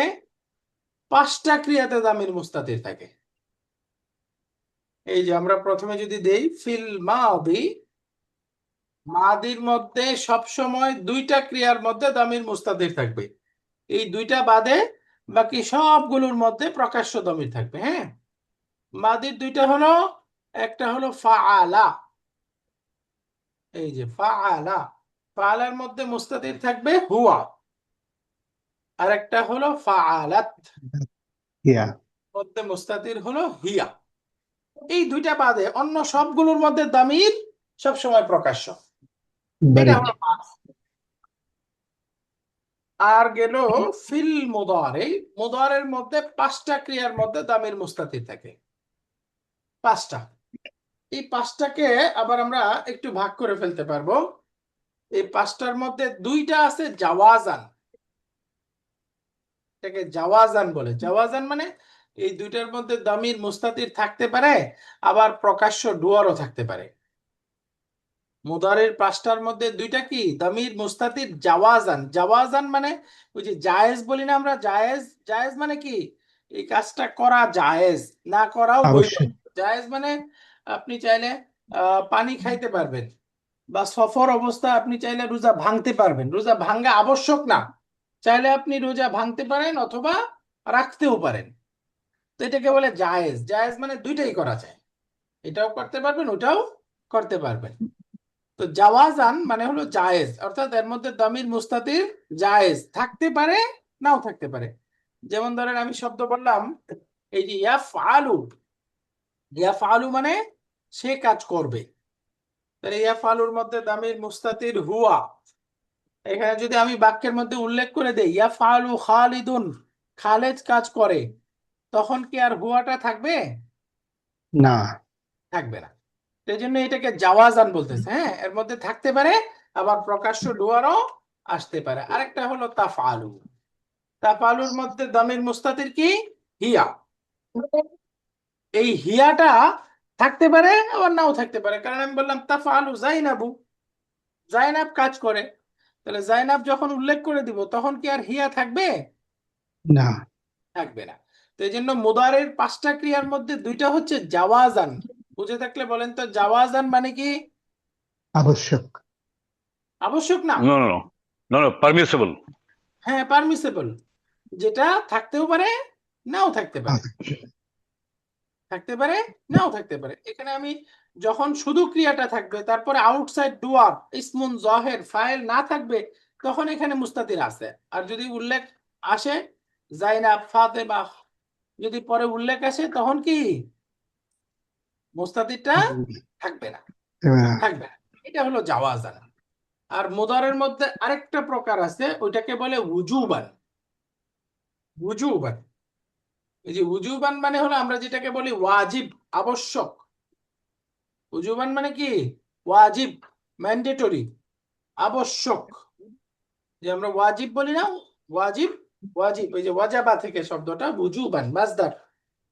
5টা ক্রিয়াতে দামির মুস্তাতির থাকে। এই যে আমরা প্রথমে যদি দেই ফিল মাদি, মাদির মধ্যে সব সময় 2টা ক্রিয়ার মধ্যে দামির মুস্তাতির থাকবে। এই 2টা বাদে বাকি সবগুলোর মধ্যে প্রকাশ্য দমির থাকবে। হ্যাঁ, মাদির 2টা হলো, একটা হলো ফাআলা, এই যে ফাআলা, ফাআলার মধ্যে মুস্তাতির থাকবে হুয়া, আর একটা হলো ফাআলাত, হিয়া। মধ্যে মুস্তাতির হলো হিয়া। এই 2টা বাদে অন্য সবগুলোর মধ্যে দামির সবসময় প্রকাশ্য, এটা বারিক। হলো মাস। আর গেল ফিল মুদারে, মুদারের মধ্যে 5টা ক্রিয়ার মধ্যে দামির মুস্তাতির থাকে, 5টা। এই 5টাকে আবার আমরা একটু ভাগ করে ফেলতে পারবো। এই 5টার মধ্যে 2টা আছে জাওয়াজান, এটাকে জাওয়াজান বলে। জাওয়াজান মানে এই 2টার মধ্যে দামির মুস্তাতির থাকতে পারে, আবার প্রকাশ্য ডুয়ারও থাকতে পারে। মুদারের 5টার মধ্যে 2টা কি দামির মুস্তাতির জাওয়াজান। জাওয়াজান মানে ওই যে জায়েজ বলি না আমরা, জায়েজ, জায়েজ মানে কি এই কাজটা করা জায়েজ, না করাও বৈধ। অবশ্যই। জায়েজ মানে আপনি চাইলে পানি খাইতে পারবেন, বা সফর অবস্থায় আপনি চাইলে রোজা ভাঙতে পারবেন, রোজা ভাঙ্গা আবশ্যক না, চাইলে আপনি রোজা ভাঙতে পারেন অথবা রাখতেও পারেন। তো এটাকে বলে জায়েজ। জায়েজ মানে 2টাই করা যায়, এটাও করতে পারবেন ওটাও করতে পারবেন। তো জাওয়াজান মানে হলো জায়েজ, অর্থাৎ এর মধ্যে দামির মুস্তাতির জায়েজ থাকতে পারে, নাও থাকতে পারে। যেমন ধরেন আমি শব্দ বললাম এই যে ইয়াফআলু, ইয়াফআলু মানে সে কাজ করবে, তাহলে ইয়াফআলুর মধ্যে দামির মুস্তাতির হুয়া। এখানে যদি আমি বাক্যের মধ্যে উল্লেখ করে দেই ইয়াফআলু খালিদুন, খালেদ কাজ করে, তখন কি আর হুয়াটা থাকবে? না। থাকবে না। সেই জন্য এটাকে জাওয়াজান বলতেছে। হ্যাঁ, এর মধ্যে থাকতে পারে, আবার প্রকাশ্য ডুয়ারও আসতে পারে। আরেকটা হলো তাফআলু, তাফআলুর মধ্যে দামির মুস্তাতির কি হিয়া। এই হিয়াটা থাকতে পারে আবার নাও থাকতে পারে, কারণ আমি বললাম তাফআলু জাইনাবু, জাইনাব কাজ করে। তাহলে জাইনাব যখন উল্লেখ করে দিব তখন কি আর হিয়া থাকবে? না, থাকবে না। তো এই জন্য মুদারের 5টা ক্রিয়ার মধ্যে 2টা হচ্ছে জাওয়াজান। বুঝে থাকলে বলেন তো জাওয়াজান মানে কি? আবশ্যক। আবশ্যক না। No, no, no. No, no, permissible. হ্যাঁ, পারমিসেবল, যেটা থাকতেও পারে নাও থাকতে পারে, থাকতে পারে নাও থাকতে পারে। এখানে আমি যখন শুধু ক্রিয়াটা থাকবে তারপরে আউটসাইড ডুয়ার ইসমুন জহের ফাইল না থাকবে, তখন এখানে মুস্তাতির আছে। আর যদি উল্লেখ আসে জাইনাব ফাতেমা, যদি পরে উল্লেখ আসে তখন কি মুস্তাতিরটা থাকবে না, থাকবে না। এটা হলো জাওয়াজান। আর মুদারের মধ্যে আরেকটা প্রকার আছে, ওইটাকে বলে উজুবান। উজুবান, এই যে উজুবান মানে হলো আমরা যেটাকে বলি ওয়াজিব, আবশ্যক। উজুবান মানে কি? ওয়াজিব, ম্যান্ডেটরি, আবশ্যক। যে আমরা ওয়াজিব বলি না, ওয়াজিব, ওয়াজিব এই যে ওয়াজাবা থেকে শব্দটা, উজুবান মাসদার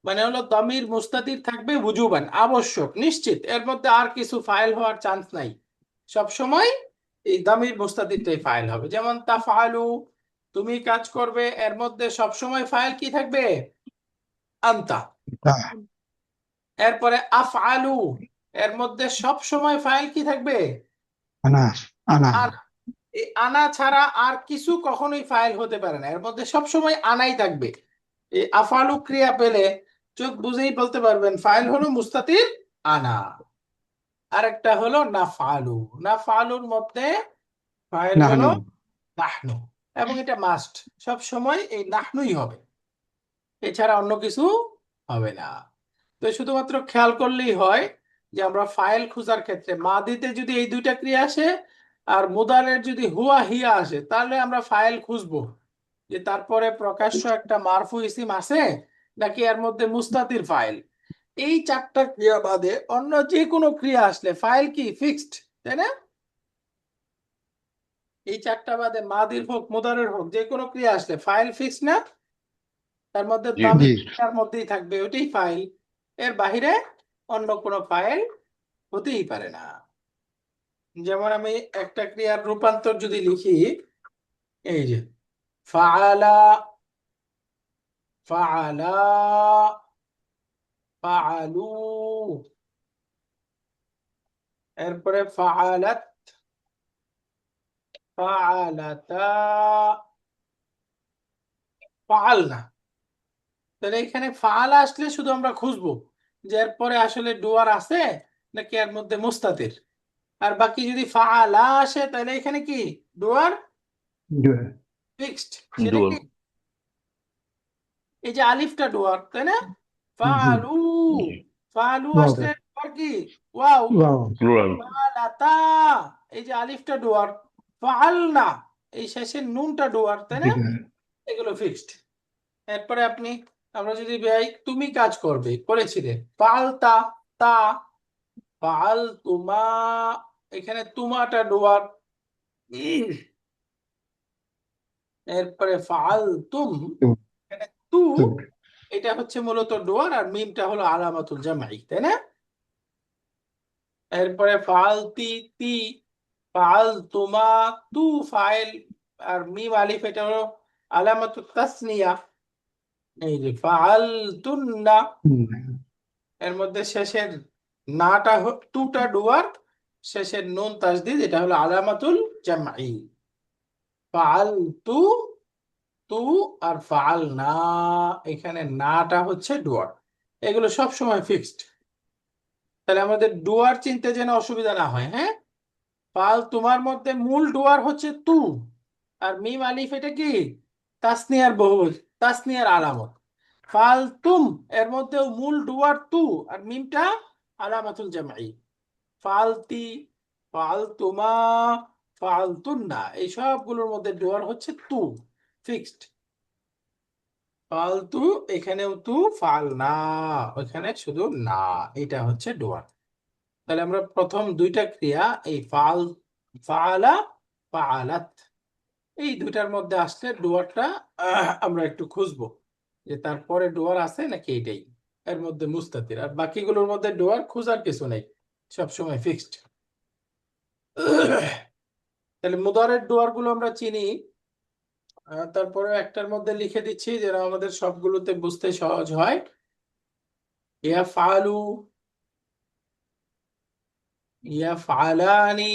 মানে হলো দমির মুস্তাতির থাকবে, উজুবান আবশ্যক নিশ্চিত, এর মধ্যে আর কিছু ফাইল হওয়ার চান্স নাই, সব সময় এই দমির মুস্তাতিরটাই ফাইল হবে। যেমন তাফআলু, তুমি কাজ করবে, এর মধ্যে সব সময় ফাইল কি থাকবে? আনতা। এরপরে আফআলু, এর মধ্যে সব সময় ফাইল কি থাকবে? আনা, আনা, আনা। এই আনা ছাড়া আর কিছু কখনোই ফাইল হতে পারে না, এর মধ্যে সব সময় আনাই থাকবে। এই আফআলু ক্রিয়া পেলে চোখ বুঝেই বলতে পারবেন ফাইল হলো মুস্তাতির আনা। আরেকটা হলো নাফআলু, নাফআলুর মধ্যে ফাইল হলো নাহনু, নাহনু, এবং এটা মাস্ট, সব সময় এই নাহনুই হবে, এছাড়া অন্য কিছু হবে না। তো শুধুমাত্র খেয়াল করলেই হয় যে আমরা ফাইল খোঁজার ক্ষেত্রে মাদিতে যদি এই 2টা ক্রিয়া আসে আর মুদারের যদি হুয়া হিয়া আসে, তাহলে আমরা ফাইল খুঁজবো যে তারপরে প্রকাশ্য একটা মারফু ইসিম আছে নাকি এর মধ্যে মুস্তাতির ফাইল। এই 4টা ক্রিয়া বাদে অন্য যে কোনো ক্রিয়া আসলে ফাইল কি ফিক্সড, তাই না? এই 4টা বাদে মাদির হোক মুদারের হোক যে কোনো ক্রিয়া আসলে ফাইল ফিক্সড না? তার মধ্যে জি। দামি জি, তার মধ্যেই থাকবে, ওইটাই ফাইল, এর বাহিরে অন্য কোনো ফাইল হতেই পারে না। যেমন আমি একটা ক্রিয়ার রূপান্তর যদি লিখি, এই যে ফাআলা, ফাআলা, ফাআলু, এরপরে ফাআলাত, ফাআলাতা, ফাআলনা। তাহলে এখানে ফাআলা আসলে শুধু আমরা খুঁজবো যে এরপরে আসলে ডুয়ার আছে নাকি এর মধ্যে মুস্তাতির। আর বাকি যদি ফাআলা আসে তাহলে এখানে কি ডুয়ার ফিক্সড, সেটা Dual. কি? এই যে আলিফটা ডুয়ার, তাই না? ফাআলু, ফাআলু আসলে ডুয়ার কি? ওয়াও। Wow, Plural. ফাআলাতা, এই যে আলিফটা ডুয়ার। ফাআলনা, এই শেষের নুনটা ডুয়ার, তাই না? এগুলো ফিক্সড। এরপরে আপনি, আমরা যদি ভাই তুমি কাজ করবে করেছিলে, ফাআলতা, তা, ফাআল তুমা, এখানে তুমাটা ডুয়ার। এরপরে ফাআল তুম, এখানে তু, এটা হচ্ছে মূলত ডুয়ার, আর মিমটা হলো আলামাতুল জামাই, তাই না? এরপরে ফালতি, তি, ফাল তুমা, তু ফাইল, আর মিম আলিফ এটা হলো আলামাতুত তাসনিয়া। এই যে ফাল তুন্না, এর মধ্যে শেষের নাটা তুটা ডুয়ার, শেষের নুন তাসদিদ, এটা হলো আলামাতুল জামাই। ফাল তু, তু, আর ফাল না, এখানে নাটা হচ্ছে ডুয়ার। এগুলো সব সময় ফিক্সড। তাহলে আমাদের ডুয়ার চিনতে যেন অসুবিধা না হয়, হ্যাঁ? ফাল তোমার মধ্যে মূল ডুয়ার হচ্ছে তু, আর মিম আলিফ এটা কি? তাসনিয়ার বহুবচন, তাসনিয়ার আলামত। ফাল তুম, এর মধ্যেও মূল ডুয়ার তু, আর মিমটা আলামাতুল জামাই। ফালতি, ফাল তুমা, ফাল তুন্না, এই সবগুলোর মধ্যে ডুয়ার হচ্ছে তু, ফিক্সড। ফালতু, এখানেও তু, ফাল না, ওইখানে শুধু না, এটা হচ্ছে ডুয়ার। তাহলে আমরা প্রথম 2টা ক্রিয়া এই ফাল, ফাআলা, ফাআলাত, এই 2টার মধ্যে আসলে ডুয়ারটা আমরা একটু খুঁজবো যে তারপরে ডুয়ার আছে নাকি এটাই। এর মধ্যে মুস্তাতির, আর বাকিগুলোর মধ্যে ডুয়ার খোঁজার কিছু নেই, সবসময় ফিক্সড। তাহলে মুদারের ডুয়ার গুলো আমরা চিনি। তারপরে একটার মধ্যে লিখে দিচ্ছি যেন আমাদের সবগুলোতে বুঝতে সহজ হয়। ইয়াফআলু, ইয়াফআলানি,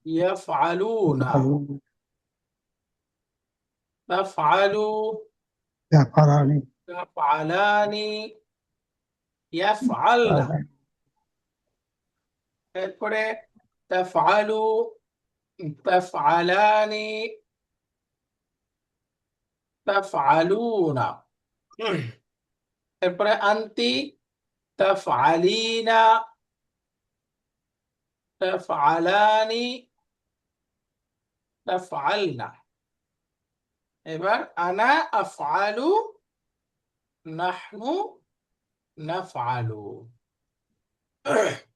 ইয়াফআলুনা, يفعلون তাফআলু, يفعلان তাফআলানি, ইয়াফআলনা। এরপরে তাফআলু, তাফআলানি, তাফআলুনা। এরপরে আনতি, তাফআলিনা, তাফআলানি, তাফআলনা। এবার আনা আফআলু, নাহনু নাফআলু।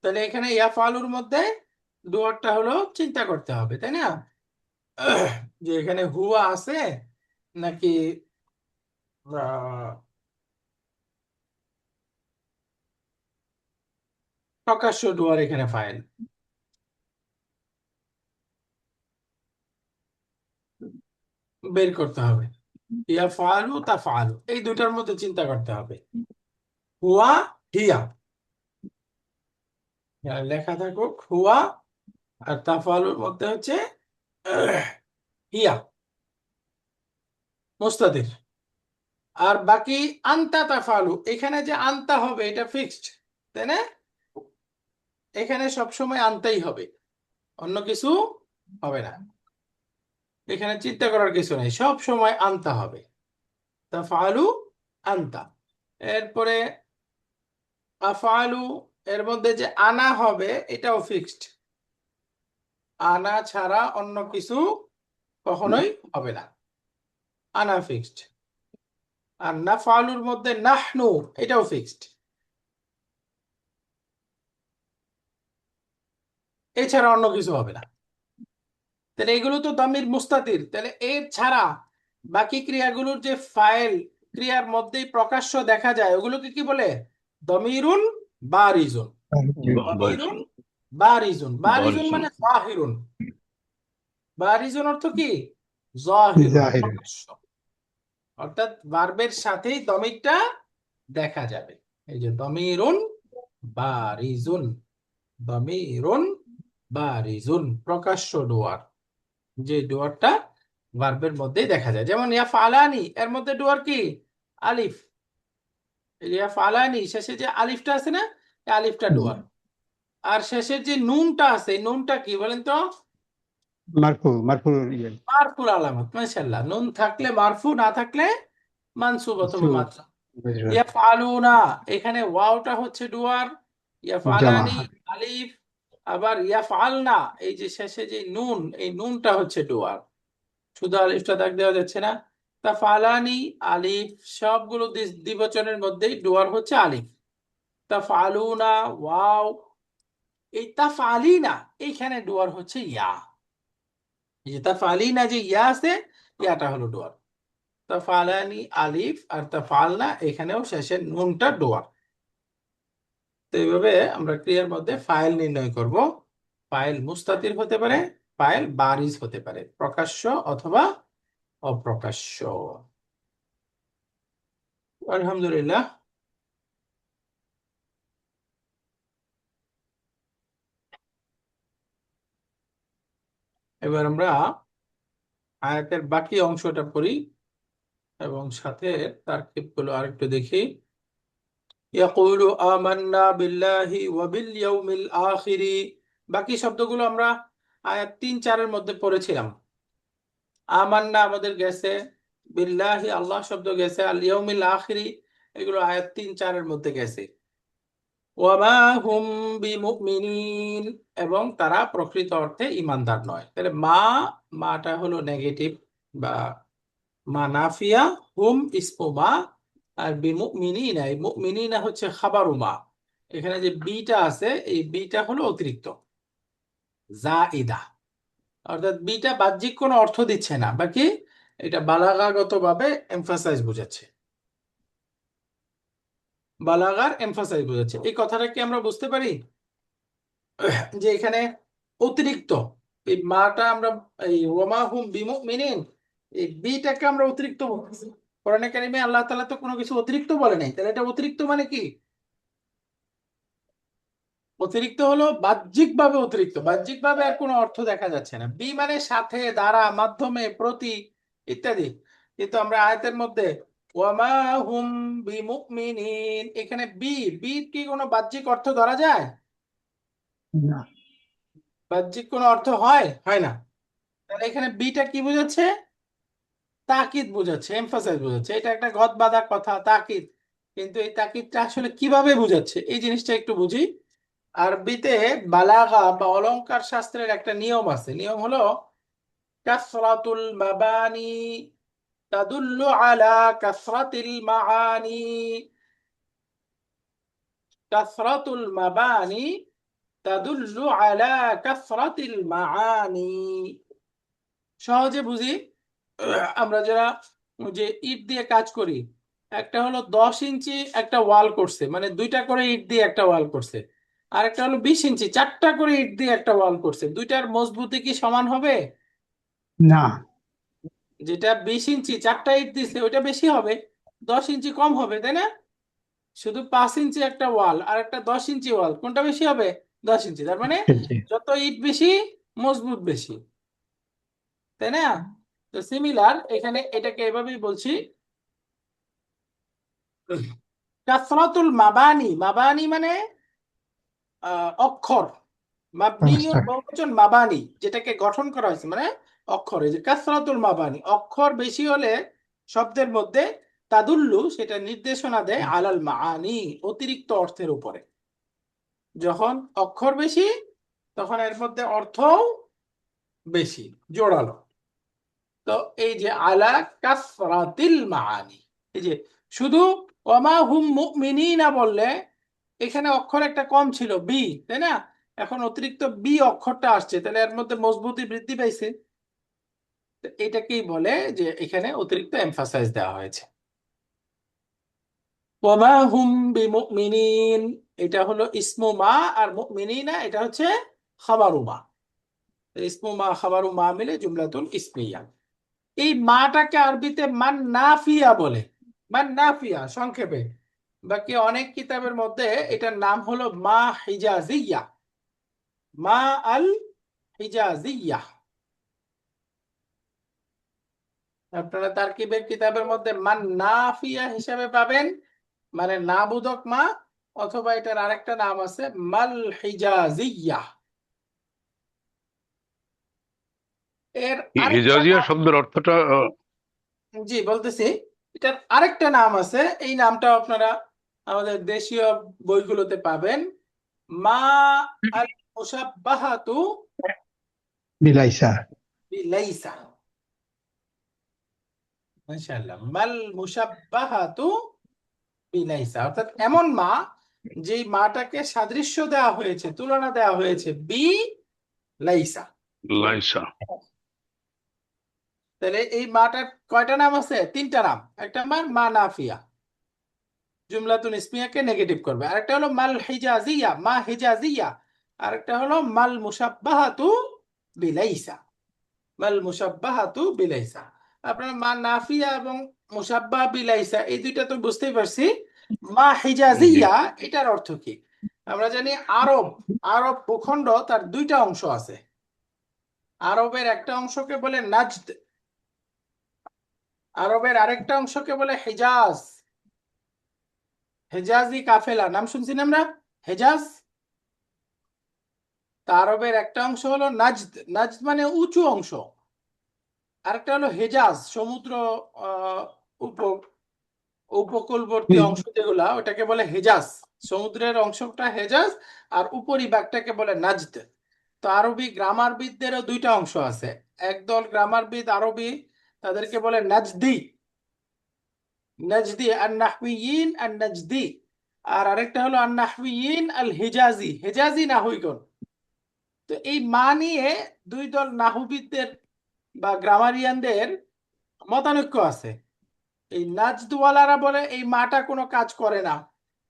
তাহলে এখানে ইয়াফআলুর মধ্যে ডুয়ারটা হলো চিন্তা করতে হবে, তাই না? যে এখানে হুয়া আছে নাকি প্রকাশ্য ডুয়ার এখানে ফাইল। বের করতে হবে। ইয়াফআলু তাফআলু, এই দুটার মধ্যে চিন্তা করতে হবে। হুয়া, হিয়া, লেখা থাকুক হুয়া, আর তাফআলুর মধ্যে হচ্ছে হিয়া, মুস্তাতির। আর বাকি আনতা তাফআলু, এখানে যে আনতা হবে এটা ফিক্সড, তাই না? এখানে সবসময় আনতাই হবে, অন্য কিছু হবে না। এখানে চিন্তা করার কিছু নেই, সব সময় আনতা হবে। তাফআলু, আনতা। এরপরে আফআলু, এর মধ্যে যে আনা হবে এটাও ফিক্সড, আনা ছাড়া অন্য কিছু কখনোই হবে না, আনা ফিক্সড। আর নাফআলুর মধ্যে নাহনু, এটাও ফিক্সড, এছাড়া অন্য কিছু হবে না। তাহলে এগুলো তো দামির মুস্তাতির, তাহলে এর ছাড়া বাকি ক্রিয়াগুলোর যে ফাইল ক্রিয়ার মধ্যেই প্রকাশ্য দেখা যায় ওগুলোকে কি বলে? দমিরুন বারিজুন। দমিরুন বারিজুন, বারিজুন মানে জাহিরুন। বারিজুন অর্থ কি? জাহিরুন, জাহির। প্রকাশ্য। অর্থাৎ ভার্বের সাথেই দমিরটা দেখা যাবে। এই যে দমিরুন বারিজুন, দমিরুন বারিজুন, প্রকাশ্য ডুয়ার, যে ডুয়ারটা ভার্বের মধ্যেই দেখা যায়। যেমন ইয়াফআলানি, এর মধ্যে ডুয়ার কি? আলিফ। ইয়াফআলানি শেষে যে আলিফটা আছে না, এই আলিফটা ডুয়ার। আর শেষের যে নুনটা আছে, এই নুনটা কি বলেন তো? মারফু মারফু মারফুর আলামত। মাশাআল্লাহ, নুন থাকলে মারফু, না থাকলে মানসুব অথবা মাতরুফ। ইয়াফআলুনা, এখানে ওয়াওটা হচ্ছে ডুয়ার, জামা ইয়াফআলানি আলিফ, আবার ইয়াফআলনা এই যে শেষে যে নুন, এই নুনটা হচ্ছে ডুয়ার, শুধু আলিফটা দাগ দেওয়া যাচ্ছে না। তাফআলানি আলিফ, সবগুলো দ্বিবচনের মধ্যেই ডুয়ার হচ্ছে আলিফ। তাফআলুনা ওয়াও, এই তাফআলিনা এইখানে ডুয়ার হচ্ছে ইয়া। এই যে তাফআলিনা যে ইয়া আছে, ইয়াটা হলো ডুয়ার। তাফআলানি আলিফ, আর তাফআলনা এখানেও শেষের নুনটা ডুয়ার। তো এইভাবে আমরা ক্রিয়ার মধ্যে ফাইল নির্ণয় করব। ফাইল মুস্তাতির হতে পারে, ফাইল বারিজ হতে পারে, প্রকাশ্য অথবা অপ্রকাশ্য। আলহামদুলিল্লাহ। এবার আমরা আয়াতের বাকি অংশটা পড়ি এবং সাথে তারকিবগুলো আরেকটু দেখি। ইয়াকুলু আমান্না বিল্লাহি ওয়া বিল ইয়াউমিল আখিরি, বাকি শব্দগুলো আমরা আয়াত 3-4-এর মধ্যে পড়েছিলাম। আমান্না আমাদের গেছে, বিল্লাহি আল্লাহ শব্দ গেছে, আল ইয়াউমিল আখিরি এগুলো আয়াত 3-4-এর মধ্যে গেছে। ওয়ামা হুম বিমুমিনিন, এবং তারা প্রকৃত অর্থে ঈমানদার নয়। তাহলে মাটা হলো নেগেটিভ বা মা নাফিয়া, হুম ইসমু মা, আর বিমুমিনিনা, এই মুমিনিনা হচ্ছে খাবারু মা। এখানে যে বিটা আছে, এই বিটা হলো অতিরিক্ত, জাইদা। অর্থাৎ বিটা বাহ্যিক কোনো অর্থ দিচ্ছে না, বাকি এটা বালাগাগত ভাবে এমফাসাইজ বোঝাচ্ছে। বালাগার এমফাসাইজ বোঝাচ্ছে। এই কথাটা কি আমরা বুঝতে পারি যে এখানে অতিরিক্ত এই মাটা আমরা এই ওমা হুম বিমুমিনিন এই বিটাকে আমরা অতিরিক্ত বলতেছি। কোরআনে কারিমে আল্লাহ তাআলা তো কোনো কিছু অতিরিক্ত বলে নাই, তাহলে এটা অতিরিক্ত মানে কি? অতিরিক্ত হলো বাহ্যিক ভাবে অতিরিক্ত, বাহ্যিক ভাবে আর কোনো অর্থ দেখা যাচ্ছে না। বি মানে সাথে, দ্বারা, মাধ্যমে, প্রতি ইত্যাদি। কিন্তু আমরা আয়াতের মধ্যে ওয়ামা হুম বিমুমিনিন এখানে বি বি কি কোনো বাহ্যিক অর্থ ধরা যায়? না, বাহ্যিক কোনো অর্থ হয়? হয় না। তাহলে এখানে বিটা কি বোঝাচ্ছে? তাকিদ বোঝাচ্ছে, এমফাসাইজ বোঝাচ্ছে। এটা একটা গদ বাঁধা কথা, তাকিদ। কিন্তু এই তাকিদটা আসলে কিভাবে বোঝাচ্ছে এই জিনিসটা একটু বুঝি। আরবিতে বালাগা বা অলংকার শাস্ত্রের একটা নিয়ম আছে। নিয়ম হলো কাসরাতুল মাবানি তাদুল্লু আলা কাসরাতিল মাআনি। কাসরাতুল মাবানি তাদুল্লু আলা কাসরাতিল মাআনি। সহজে বুঝি, আমরা যারা যে ইট দিয়ে কাজ করি, একটা হলো 10 ইঞ্চি একটা ওয়াল করছে, মানে দুইটা করে ইট দিয়ে একটা ওয়াল করছে। আর একটা হলো 20 ইঞ্চি 4টা করে ইট দিয়ে একটা ওয়াল করছে। দুইটার মজবুতি কি সমান হবে? না, যেটা 20 ইঞ্চি 4টা ইট দিছে ওইটা বেশি হবে, 10 ইঞ্চি কম হবে, তাই না? শুধু 5 ইঞ্চি একটা ওয়াল আর একটা 10 ইঞ্চি ওয়াল, কোনটা বেশি হবে? 10 ইঞ্চি। তার মানে জি, যত ইট বেশি মজবুত বেশি, তাই না? তো সিমিলার এখানে এটাকে এভাবেই বলছি কাসরাতুল মাবানি। মাবানি মানে অক্ষর। মাবনিয়ুন কনস্ট্রাক্ট, বহুবচন মাবানি, যেটাকে গঠন করা হয়েছে মানে অক্ষর। এই যে কাসরাতুল মাবানি, অক্ষর বেশি হলে শব্দের মধ্যে তাদুল্লু সেটা নির্দেশনা দেয় আলাল মাআনি অতিরিক্ত অর্থের উপরে। যখন অক্ষর বেশি তখন এর মধ্যে অর্থও বেশি, জোরালো। তো এই যে আলা কাসরাতিল মাআনি, এই যে শুধু ওমা হুম মুমিনিনা বললে এখানে অক্ষর একটা কম ছিল বি, তাই না? এখন অতিরিক্ত বি অক্ষরটা আসছে, তাহলে এর মধ্যে মজবুতি বৃদ্ধি পাইছে। তো এটাকেই বলে যে এখানে অতিরিক্ত এমফাসাইজ দেওয়া হয়েছে। ওমা হুম বিমুমিনিন এটা হলো ইসমু মা, আর মুমিনিনা এটা হচ্ছে খাবারু মা। ইসমু মা খাবারু মা মিলে জুমলাতুল ইসমিয়া। এই মাটাকে আরবিতে মান নাফিয়া বলে। মান নাফিয়া সংক্ষেপে। বাকি অনেক কিতাবের মধ্যে এটার নাম হলো মা হিজাজিয়া। মা আল হিজাজিয়া। আপনারা তারকিবের কিতাবের মধ্যে মান নাফিয়া হিসাবে পাবেন, মানে না বোধক মা, অথবা এটার আরেকটা নাম আছে মাল হিজাজিয়া। এর আরেকটা হিজাজিয়া নাম, শব্দের অর্থটা জি বলতেছি, এটার আরেকটা নাম আছে। এই নামটাও আপনারা আমাদের দেশীয় বইগুলোতে পাবেন। মা আল মুশাব্বাহাতু বিলাইসা, বিলাইসা। মাশাআল্লাহ, মাল মুশাব্বাহাতু বিলাইসা, অর্থাৎ এমন মা যেই মাটাকে সাদৃশ্য দেওয়া হয়েছে, তুলনা দেওয়া হয়েছে বি লাইসা। লাইসা। তাহলে এই মাটার কয়টা নাম আছে? 3টা নাম। একটা নাম মা নাফিয়া, জুমলাতুন ইসমিয়াকে নেগেটিভ করবে। আরেকটা হলো মাল হিজাজিয়া, মা হিজাজিয়া। আরেকটা হলো মাল মুশাব্বাহাতু বিলাইসা, মাল মুশাব্বাহাতু বিলাইসা। আপনারা মা নাফিয়া এবং মুশাব্বাহ বিলাইসা এই দুইটা তো বুঝতেই পারছি। মা জি, হিজাজিয়া এটার অর্থ কি? আমরা জানি আরব, আরব ভূখণ্ড তার 2টা অংশ আছে। আরবের একটা অংশকে বলে নাজদ, আরবের আরেকটা অংশকে বলে হেজাজ। হেজাজি কাফেলা নাম শুনছি না আমরা, হেজাজ। তা আরবের একটা অংশ হলো নাজদ, নাজদ মানে উঁচু অংশ। আরেকটা হলো হেজাজ, সমুদ্র আহ উপ উপকূলবর্তী অংশ যেগুলা ওটাকে বলে হেজাজ। সমুদ্রের অংশটা হেজাজ আর উপরিভাগটাকে বলে নাজদ। তো আরবি গ্রামারবিদদেরও 2টা অংশ আছে। একদল গ্রামারবিদ আরবি, তাদেরকে বলে নাজদি, নাজদি আর নাহউইয়িন আর নাজদি। আর আরেকটা হলো আর নাহউইয়িন আল হিজাজি, হেজাজি নাহউইগণ। তো এই মা নিয়ে 2 দল নাহবিদদের বা গ্রামারিয়ানদের মতানৈক্য আছে। এই নাজদওয়ালারা বলে এই মাটা কোনো কাজ করে না,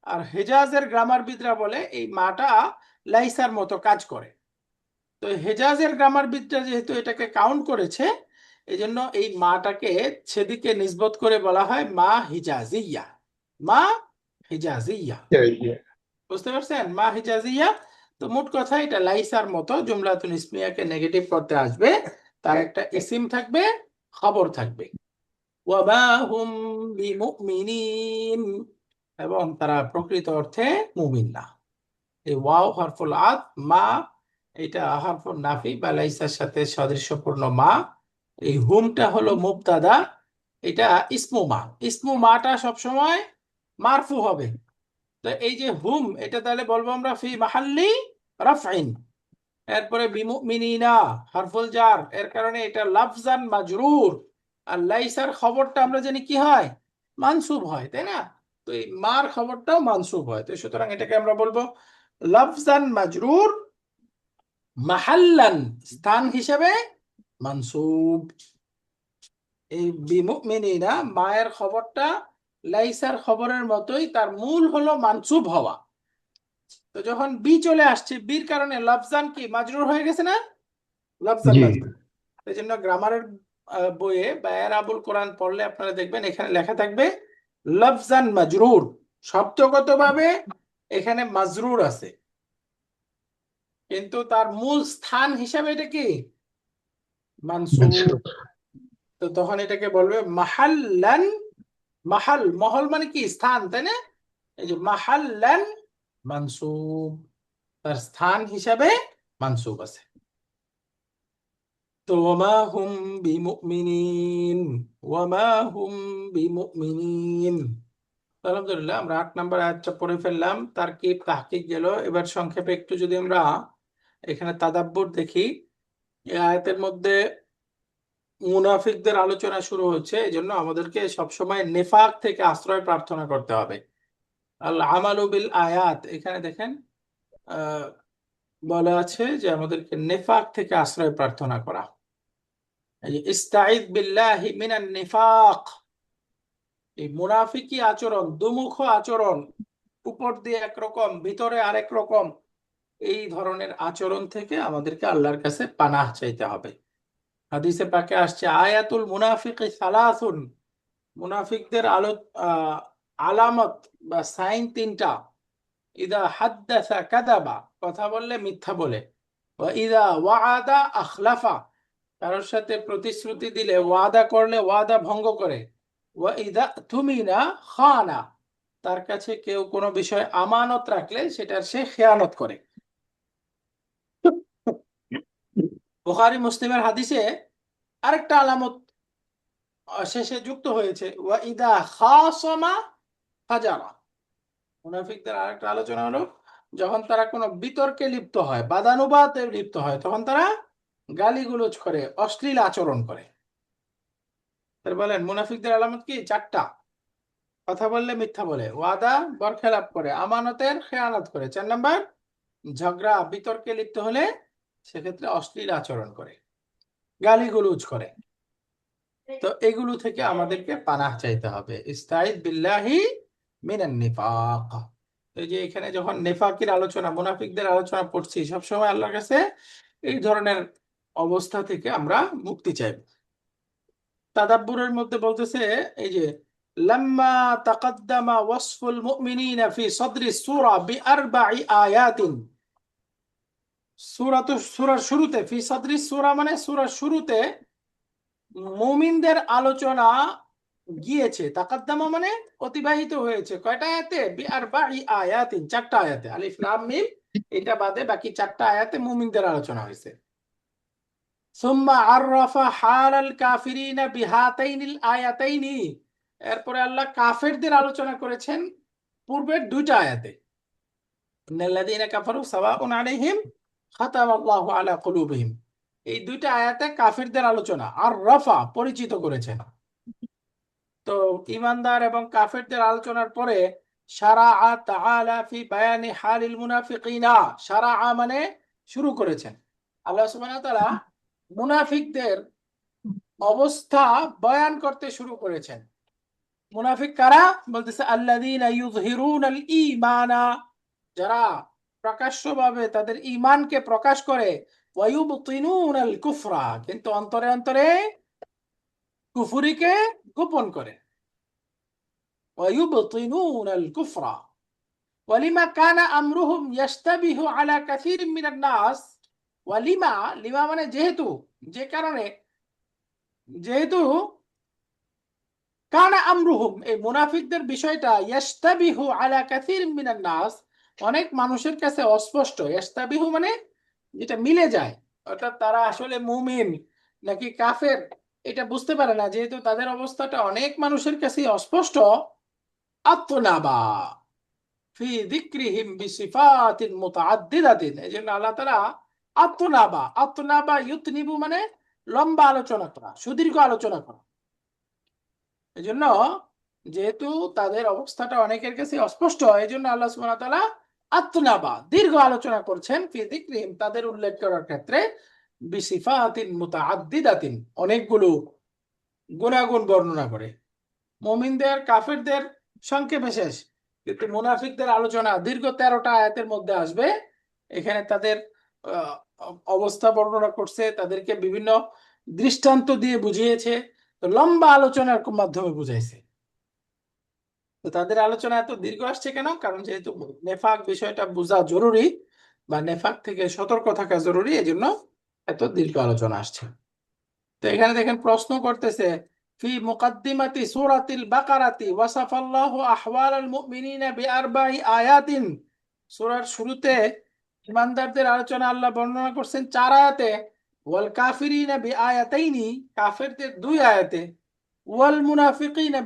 আর হেজাজের গ্রামারবিদরা বলে এই মাটা লাইসার মতো কাজ করে। তো হেজাজের গ্রামারবিদরা যেহেতু এটাকে কাউন্ট করেছে, এই জন্য এই মাটাকে সেদিকে নিসবত করে বলা হয় মা হিজাজিয়া। মা হিজাজিয়া, বুঝতে পারছেন? মা হিজাজিয়া। তো মোট কথা এটা লাইসার মতো জুমলাতুন ইসমিয়াকে নেগেটিভ করতে আসবে, তার একটা ইসিম থাকবে, খবর থাকবে। ওয়ামা হুম বিমুমিনিন, এবং তারা প্রকৃত অর্থে মুমিন না। এই ওয়াও হরফুল আত, মা এটা হরফুল নাফি বা লাইসার সাথে সাদৃশ্যপূর্ণ মা। এই হুমটা হলো মুবতাদা, এটা ইসমু মা। ইসমু মাটা সবসময় মারফু হবে। তো এই যে হুম, এটা তাহলে বলবো আমরা ফি মাহাল্লি রাফইন। এরপরে বিমুমিনিনা হরফুল জার, এর কারণে এটা লাফজান মাজরুর। আর লাইসার খবরটা আমরা জানি কি হয়, মানসুব হয়, তাই না? তো এই মার খবরটাও মানসুব হয়, তো সুতরাং এটাকে আমরা বলবো লাফজান মাজরুর, মাহাল্লান স্থান হিসেবে মানসুব। এই বিমুমিনিনা মায়ের খবরটা লাইসার খবরের মতোই, তার মূল হলো মানসুব হওয়া। তো যখন বি চলে আসছে, বির কারণে লফজান কি মাজরুর হয়ে গেছে না? লফজান জি মাজরুর। এই জন্য গ্রামারের বইয়ে বা এরাবুল কোরআন পড়লে আপনারা দেখবেন এখানে লেখা থাকবে লফজান মাজরুর। শব্দগতভাবে এখানে মাজরুর আছে, কিন্তু তার মূল স্থান হিসাবে এটা কি মানসুব। তো তখন এটাকে বলবে মাহাল্লান। মাহাল, মহল মানে কি স্থান, তাই না? এই যে মাহাল্লান মানসুব, তার স্থান হিসাবে মানসুব আছে। তো ওয়ামা হুম বিমুমিনিন, ওয়ামা হুম বিমুমিনিন। আলহামদুলিল্লাহ, আমরা 8 নম্বর আয়াতটা পড়ে ফেললাম, তারকিব তাহকিক গেল। এবার সংক্ষেপে একটু যদি আমরা এখানে তাদাব্বুর দেখি, এই আয়াতের মধ্যে মুনাফিকদের আলোচনা শুরু হচ্ছে, এই জন্য আমাদেরকে সবসময় নেফাক থেকে আশ্রয় প্রার্থনা করতে হবে। আল আমালু বিল আয়াত, এখানে দেখেন আহ বলা আছে যে আমাদেরকে নেফাক থেকে আশ্রয় প্রার্থনা করা। এই যে ইস্তাইদ বিল্লাহি মিনান নিফাক, এই মুনাফিকি আচরণ, দুমুখ আচরণ, উপর দিয়ে একরকম ভিতরে আরেক রকম, এই ধরনের আচরণ থেকে আমাদেরকে আল্লাহর কাছে পানাহ চাইতে হবে। হাদিসে পাকে আসছে আয়াতুল মুনাফিকি সালাসুন, মুনাফিকদের আলামত বা সাইন 3টা। ইদা হাদ্দাসা কাদাবা, কথা বললে মিথ্যা বলে। ওয়া ইদা ওয়াআদা আখলাফা, কারোর সাথে প্রতিশ্রুতি দিলে, ওয়াদা করলে ওয়াদা ভঙ্গ করে। ওয়া ইদা তুমিনা খানা, তার কাছে কেউ কোনো বিষয় আমানত রাখলে সেটার সে খেয়ানত করে। বুখারী মুসলিমের হাদিসে আরেকটা আলামত শেষে যুক্ত হয়েছে, ওয়া ইদা খাসামা ফাজারা। মুনাফিকদের আরেকটা আলোচনা হলো যখন তারা কোনো বিতর্কে লিপ্ত হয়, বাদানুবাদে লিপ্ত হয়, তখন তারা গালিগুলোজ করে, অশ্লীল আচরণ করে। তার বলেন মুনাফিকদের আলামত কি 4টা। কথা বললে মিথ্যা বলে, ওয়াদা বরখেলাপ করে, আমানতের খেয়ানত করে। 4 নম্বর, ঝগড়া বিতর্কে লিপ্ত হলে সেক্ষেত্রে অশ্লীল আচরণ করে, গালিগুলোজ করে। তো এগুলো থেকে আমাদেরকে পানাহ চাইতে হবে। ইস্তাইদ বিল্লাহি মিনান নিফাক। এই যে এখানে যখন নেফাকের আলোচনা, মুনাফিকদের আলোচনা পড়ছি, সবসময় আল্লাহর কাছে এই ধরনের অবস্থা থেকে আমরা মুক্তি চাইব। তাদাব্বুরের মধ্যে বলতেছে এই যে লাম্মা তাকাদ্দামা ওয়াসফুল মুমিনিনা ফি সদরি সূরা বিআরবা'i আয়াতিন। সূরার শুরুতে, ফি সদরি সূরা মানে সূরার শুরুতে মুমিনদের আলোচনা গিয়েছে। তাকাদ্দামা মানে অতিবাহিত হয়েছে। কয়টা আয়াতে? বিআরবা'i আয়াতিন, 4টা আয়াতে। আলিফ লাম মিম এটা বাদে বাকি 4টা আয়াতে মুমিনদের আলোচনা হয়েছে। সুম্মা আররাফা হালাল কাফিরিনা বিহাতাইনিল আয়াতাইনি, এরপরে আল্লাহ কাফেরদের আলোচনা করেছেন পূর্বের 2টা আয়াতে। ইন্নাল্লাযীনা কাফারু সাওয়াউন আলাইহিম খাতামাল্লাহু আলা কুলুবিহিম, এই 2টা আয়াতে কাফেরদের আলোচনা। আর রাফা পরিচিত করেছেন। তো ঈমানদার এবং কাফেরদের আলোচনার পরে শারাআ তাআলা ফি বায়ানি হালিল মুনাফিকিনা, শারাআ মানে শুরু করেছেন। আল্লাহ সুবহানাহু ওয়া তাআলা মুনাফিকদের অবস্থা বয়ান করতে শুরু করেছেন। মুনাফিক কারা? বলতেছে আল্লাযীনা ইউযহিরুনাল ঈমানা, যারা প্রকাশ্যভাবে তাদের ঈমানকে প্রকাশ করে, ওয়া ইউবতিনুনাল কুফরা, কিন্তু অন্তরে অন্তরে কুফরিকে গোপন করে। ওয়া ইউবতিনুনাল কুফরা ওয়ালিমা কানা আমরুহুম ইয়াশতাবিহু আলা কাসীরিন মিনান নাস। ওয়ালিমা, লিমা মানে যেহেতু, যে কারণে, যেহেতু কানা আমরুহুম, এই মুনাফিকদের বিষয়টা, ইয়াশতাবিহু আলা কাসীরিন মিনান নাস, অনেক মানুষের কাছে অস্পষ্ট। ইয়াশতাবিহু মানে যেটা মিলে যায়, অর্থাৎ তারা আসলে মুমিন নাকি কাফের এটা বুঝতে পারে না, যেহেতু তাদের অবস্থাটা অনেক মানুষের কাছে অস্পষ্ট। আত্মনাবা ফি যিকরিহিম বিসিফাতিন মুতাআদ্দিদাতিন, এজন্য আল্লাহ তাআলা আত্মনাবা, আত্মনাবা ইউতনিবু মানে লম্বা আলোচনা করা, সুদীর্ঘ আলোচনা করা। এজন্য যেহেতু তাদের অবস্থাটা অনেকের কাছে অস্পষ্ট, এই জন্য আল্লাহ সুবহানাহু ওয়া তাআলা আত্মনাবা দীর্ঘ আলোচনা করছেন ফি যিকরিহিম, তাদের উল্লেখ করার ক্ষেত্রে, বিসিফাতিন মুতাআদ্দিদাতিন, অনেকগুলো গুণাগুণ বর্ণনা করে। মুমিনদের কাফেরদের সংক্ষেপে শেষ, কিন্তু মুনাফিকদের আলোচনা দীর্ঘ 13টা আয়াতের মধ্যে আসবে। এখানে তাদের আহ, অবস্থা বর্ণনা করছে, তাদেরকে বিভিন্ন দৃষ্টান্ত দিয়ে বুঝিয়েছে, তো লম্বা আলোচনার মাধ্যমে বুঝাইছে। তো তাদের আলোচনা এত দীর্ঘ আসছে কেন? কারণ যেহেতু নেফাক বিষয়টা বোঝা জরুরি, বা নেফাক থেকে সতর্ক থাকা জরুরি, এজন্য এত দীর্ঘ আলোচনা আসছে। তো এখানে দেখেন প্রশ্ন করতেছে, ফি মুকাদ্দিমাতি সূরাতিল বাকারাতি ওয়াসাফাল্লাহু আহওয়ালাল মুমিনিনা বিআরবা'i আয়াতিন, সূরার শুরুতে ইমানদারদের আলোচনা আল্লাহ বর্ণনা করছেন 4 আয়াতে, ওয়াল কাফিরিনা বিআয়াতাইনি, কাফেরদের 2 আয়াতে, ওয়াল মুনাফিকিনা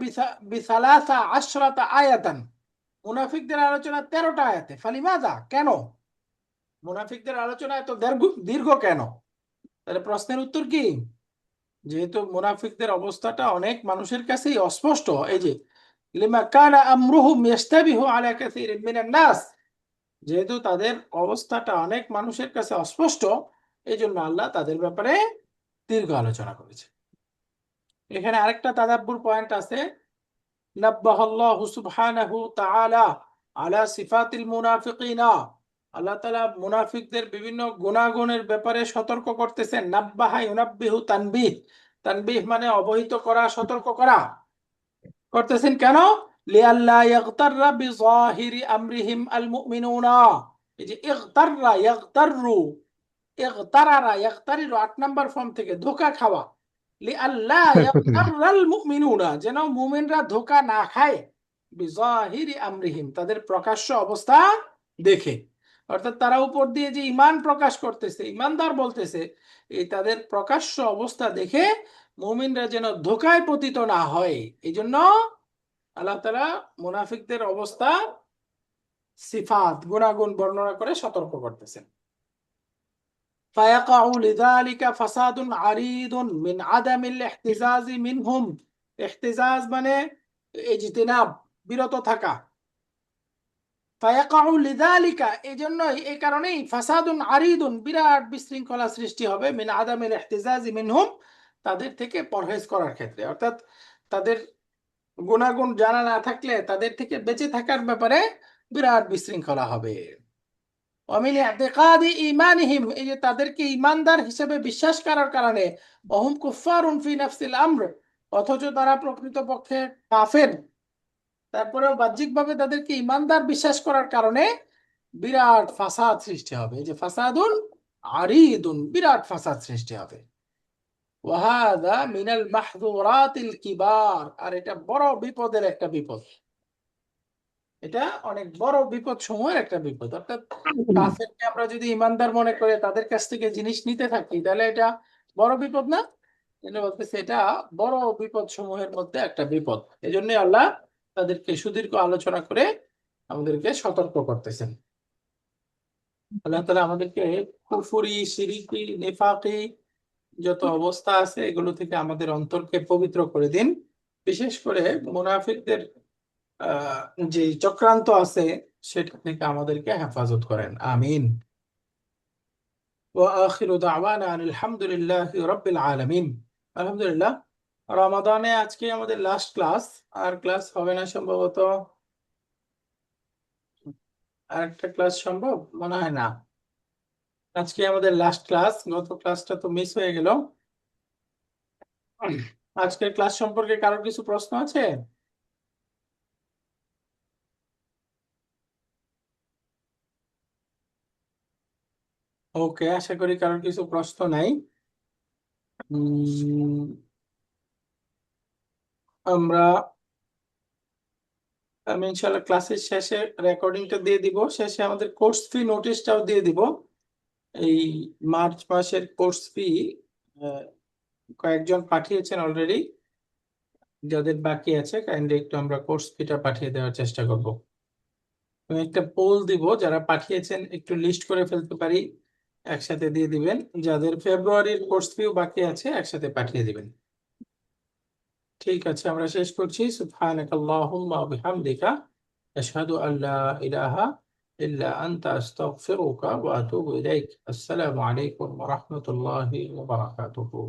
বিসালাসা আশরাতা আয়াতান, মুনাফিকদের আলোচনা 13টা আয়াতে। ফালিমাযা, কেন মুনাফিকদের আলোচনা এত দীর্ঘ কেন? তাহলে প্রশ্নের উত্তর কি? যেহেতু মুনাফিকদের অবস্থাটা অনেক মানুষের কাছেই অস্পষ্ট, এই যে লিমা কানা আমরুহুম ইয়াশতাবিহু আলা কাসীরিন মিনান নাস, যেহেতু তাদের অবস্থাটা অনেক মানুষের কাছে অস্পষ্ট, এই জন্য আল্লাহ তাদের ব্যাপারে দীর্ঘ আলোচনা করেছে। এখানে আরেকটা তাদাব্বুর পয়েন্ট আছে, নাব্বাহাল্লাহু সুবহানাহু তাআলা আলা সিফাতিল মুনাফিকিনা, আল্লাহ তাআলা মুনাফিকদের বিভিন্ন গুণাগুণের ব্যাপারে সতর্ক করতেছেন। নাব্বাহা ইউনাব্বিহু তানবিহ, তানবিহ মানে অবহিত করা, সতর্ক করা, করতেছেন কেন? লিআল্লা ইয়াগতাররা বিযাহিরি আমরিহিম আল মুমিনুনা, এই যে ইগতাররা, ইয়াগতাররু, ইগতারারা, ইয়াগতারিরু 8 নাম্বার ফর্ম থেকে, ধোঁকা খাওয়া। লিআল্লা ইয়াগতাররাল মুমিনুনা, যেন মুমিনরা ধোঁকা না খায়, বিযাহিরি আমরিহিম, তাদের প্রকাশ্য অবস্থা দেখে। অর্থাৎ তারা উপর দিয়ে যে ঈমান প্রকাশ করতেছে, ঈমানদার বলতেছে, এই তাদের প্রকাশ্য অবস্থা দেখে মুমিনরা যেন ধোঁকায় পতিত না হয়, এই জন্য আল্লাহ তাআলা মুনাফিকদের অবস্থা, সিফাত, গুণাগুণ বর্ণনা করে সতর্ক করতেছেন। ফায়াকাউ লিযালিকা ফাসাদুন আরিদুন মিন আদামিল ইহতিজাজি মিনহুম, ইহতিজাজ মানে ইজতিনাব, বিরত থাকা। ফায়াকাউ লিযালিকা, এই জন্যই, এই কারণেই, ফাসাদুন আরিদুন, বিরাট বিশৃঙ্খলা সৃষ্টি হবে, মিন আদামিল ইহতিজাজি মিনহুম, তাদের থেকে পরহেজ করার ক্ষেত্রে, অর্থাৎ তাদের গুণাগুণ জানা না থাকলে তাদের থেকে বেঁচে থাকার ব্যাপারে বিরাট বিশৃঙ্খলা হবে। অমিন ইতিকাদি ঈমানিহিম, এই যে তাদেরকে ঈমানদার হিসেবে বিশ্বাস করার কারণে, ওহুম কুফফারুন ফি নাফসিল আমর, অথচ তারা প্রকৃতপক্ষে কাফের, তারপরেও বাহ্যিকভাবে তাদেরকে ঈমানদার বিশ্বাস করার কারণে বিরাট ফাসাদ সৃষ্টি হবে। এই যে ফাসাদুন আরিদুন, বিরাট ফাসাদ সৃষ্টি হবে। ওয়াহাদা মিনাল মাহযুরাতিল কিবার, আর এটা বড় বিপদের একটা বিপদ, এটা অনেক বড় বিপদ সমূহের একটা বিপদ। অর্থাৎ কাফেরকে আমরা যদি ইমানদার মনে করে তাদের কাছ থেকে জিনিস নিতে থাকি, তাহলে এটা বড় বিপদ না? এটা বলতেছে এটা বড় বিপদ সমূহের মধ্যে একটা বিপদ। এই জন্য আল্লাহ তাদেরকে সুদীর্ঘ আলোচনা করে আমাদেরকে সতর্ক করতেছেন। আল্লাহ তাআলা আমাদেরকে কুফরি, শিরকি, নিফাকি যত অবস্থা আছে এগুলো থেকে আমাদের অন্তরকে পবিত্র করে দিন। বিশেষ করে মুনাফিকদের যে চক্রান্ত আছে সেটা থেকে আমাদেরকে হেফাজত করেন, আমিন। ওয়া আখিরু দাওয়ানা আনিল হামদুলিল্লাহি রাব্বিল আলামিন। আলহামদুলিল্লাহ, রমাদানে আজকে আমাদের লাস্ট ক্লাস, আর ক্লাস হবে না সম্ভবত। আর একটা ক্লাস সম্ভব মনে হয় না। আজকে আমাদের লাস্ট ক্লাস, গত ক্লাসটা তো মিস হয়ে গেল। আজকের ক্লাস সম্পর্কে কারোর কিছু প্রশ্ন আছে? ওকে, আশা করি কারোর কিছু প্রশ্ন নাই। উম, আমরা আমি ইনশাল্লাহ ক্লাসের শেষে রেকর্ডিংটা দিয়ে দিব, শেষে আমাদের কোর্স ফি নোটিশটাও দিয়ে দিব। এই মার্চ মাসের কোর্স ফি কয়েকজন পাঠিয়েছেন অলরেডি, যাদের বাকি আছে কাইন্ডলি একটু আমরা কোর্স ফিটা পাঠিয়ে দেওয়ার চেষ্টা করব। আমি একটা পোল দিব, যারা পাঠিয়েছেন একটু লিস্ট করে ফেলতে পারি, একসাথে দিয়ে দিবেন। যাদের ফেব্রুয়ারির কোর্স ফিও বাকি আছে একসাথে পাঠিয়ে দিবেন। ঠিক আছে, আমরা শেষ করছি। সুবহানাকাল্লাহুম্মা ওয়া বিহামদিকা আশহাদু আল্লা ইলাহা ইল্লা আনতা আস্তাগফিরুকা ওয়া আতুবু ইলাইক। আসসালামু আলাইকুম ওয়া রাহমাতুল্লাহি ওয়া বারাকাতুহু।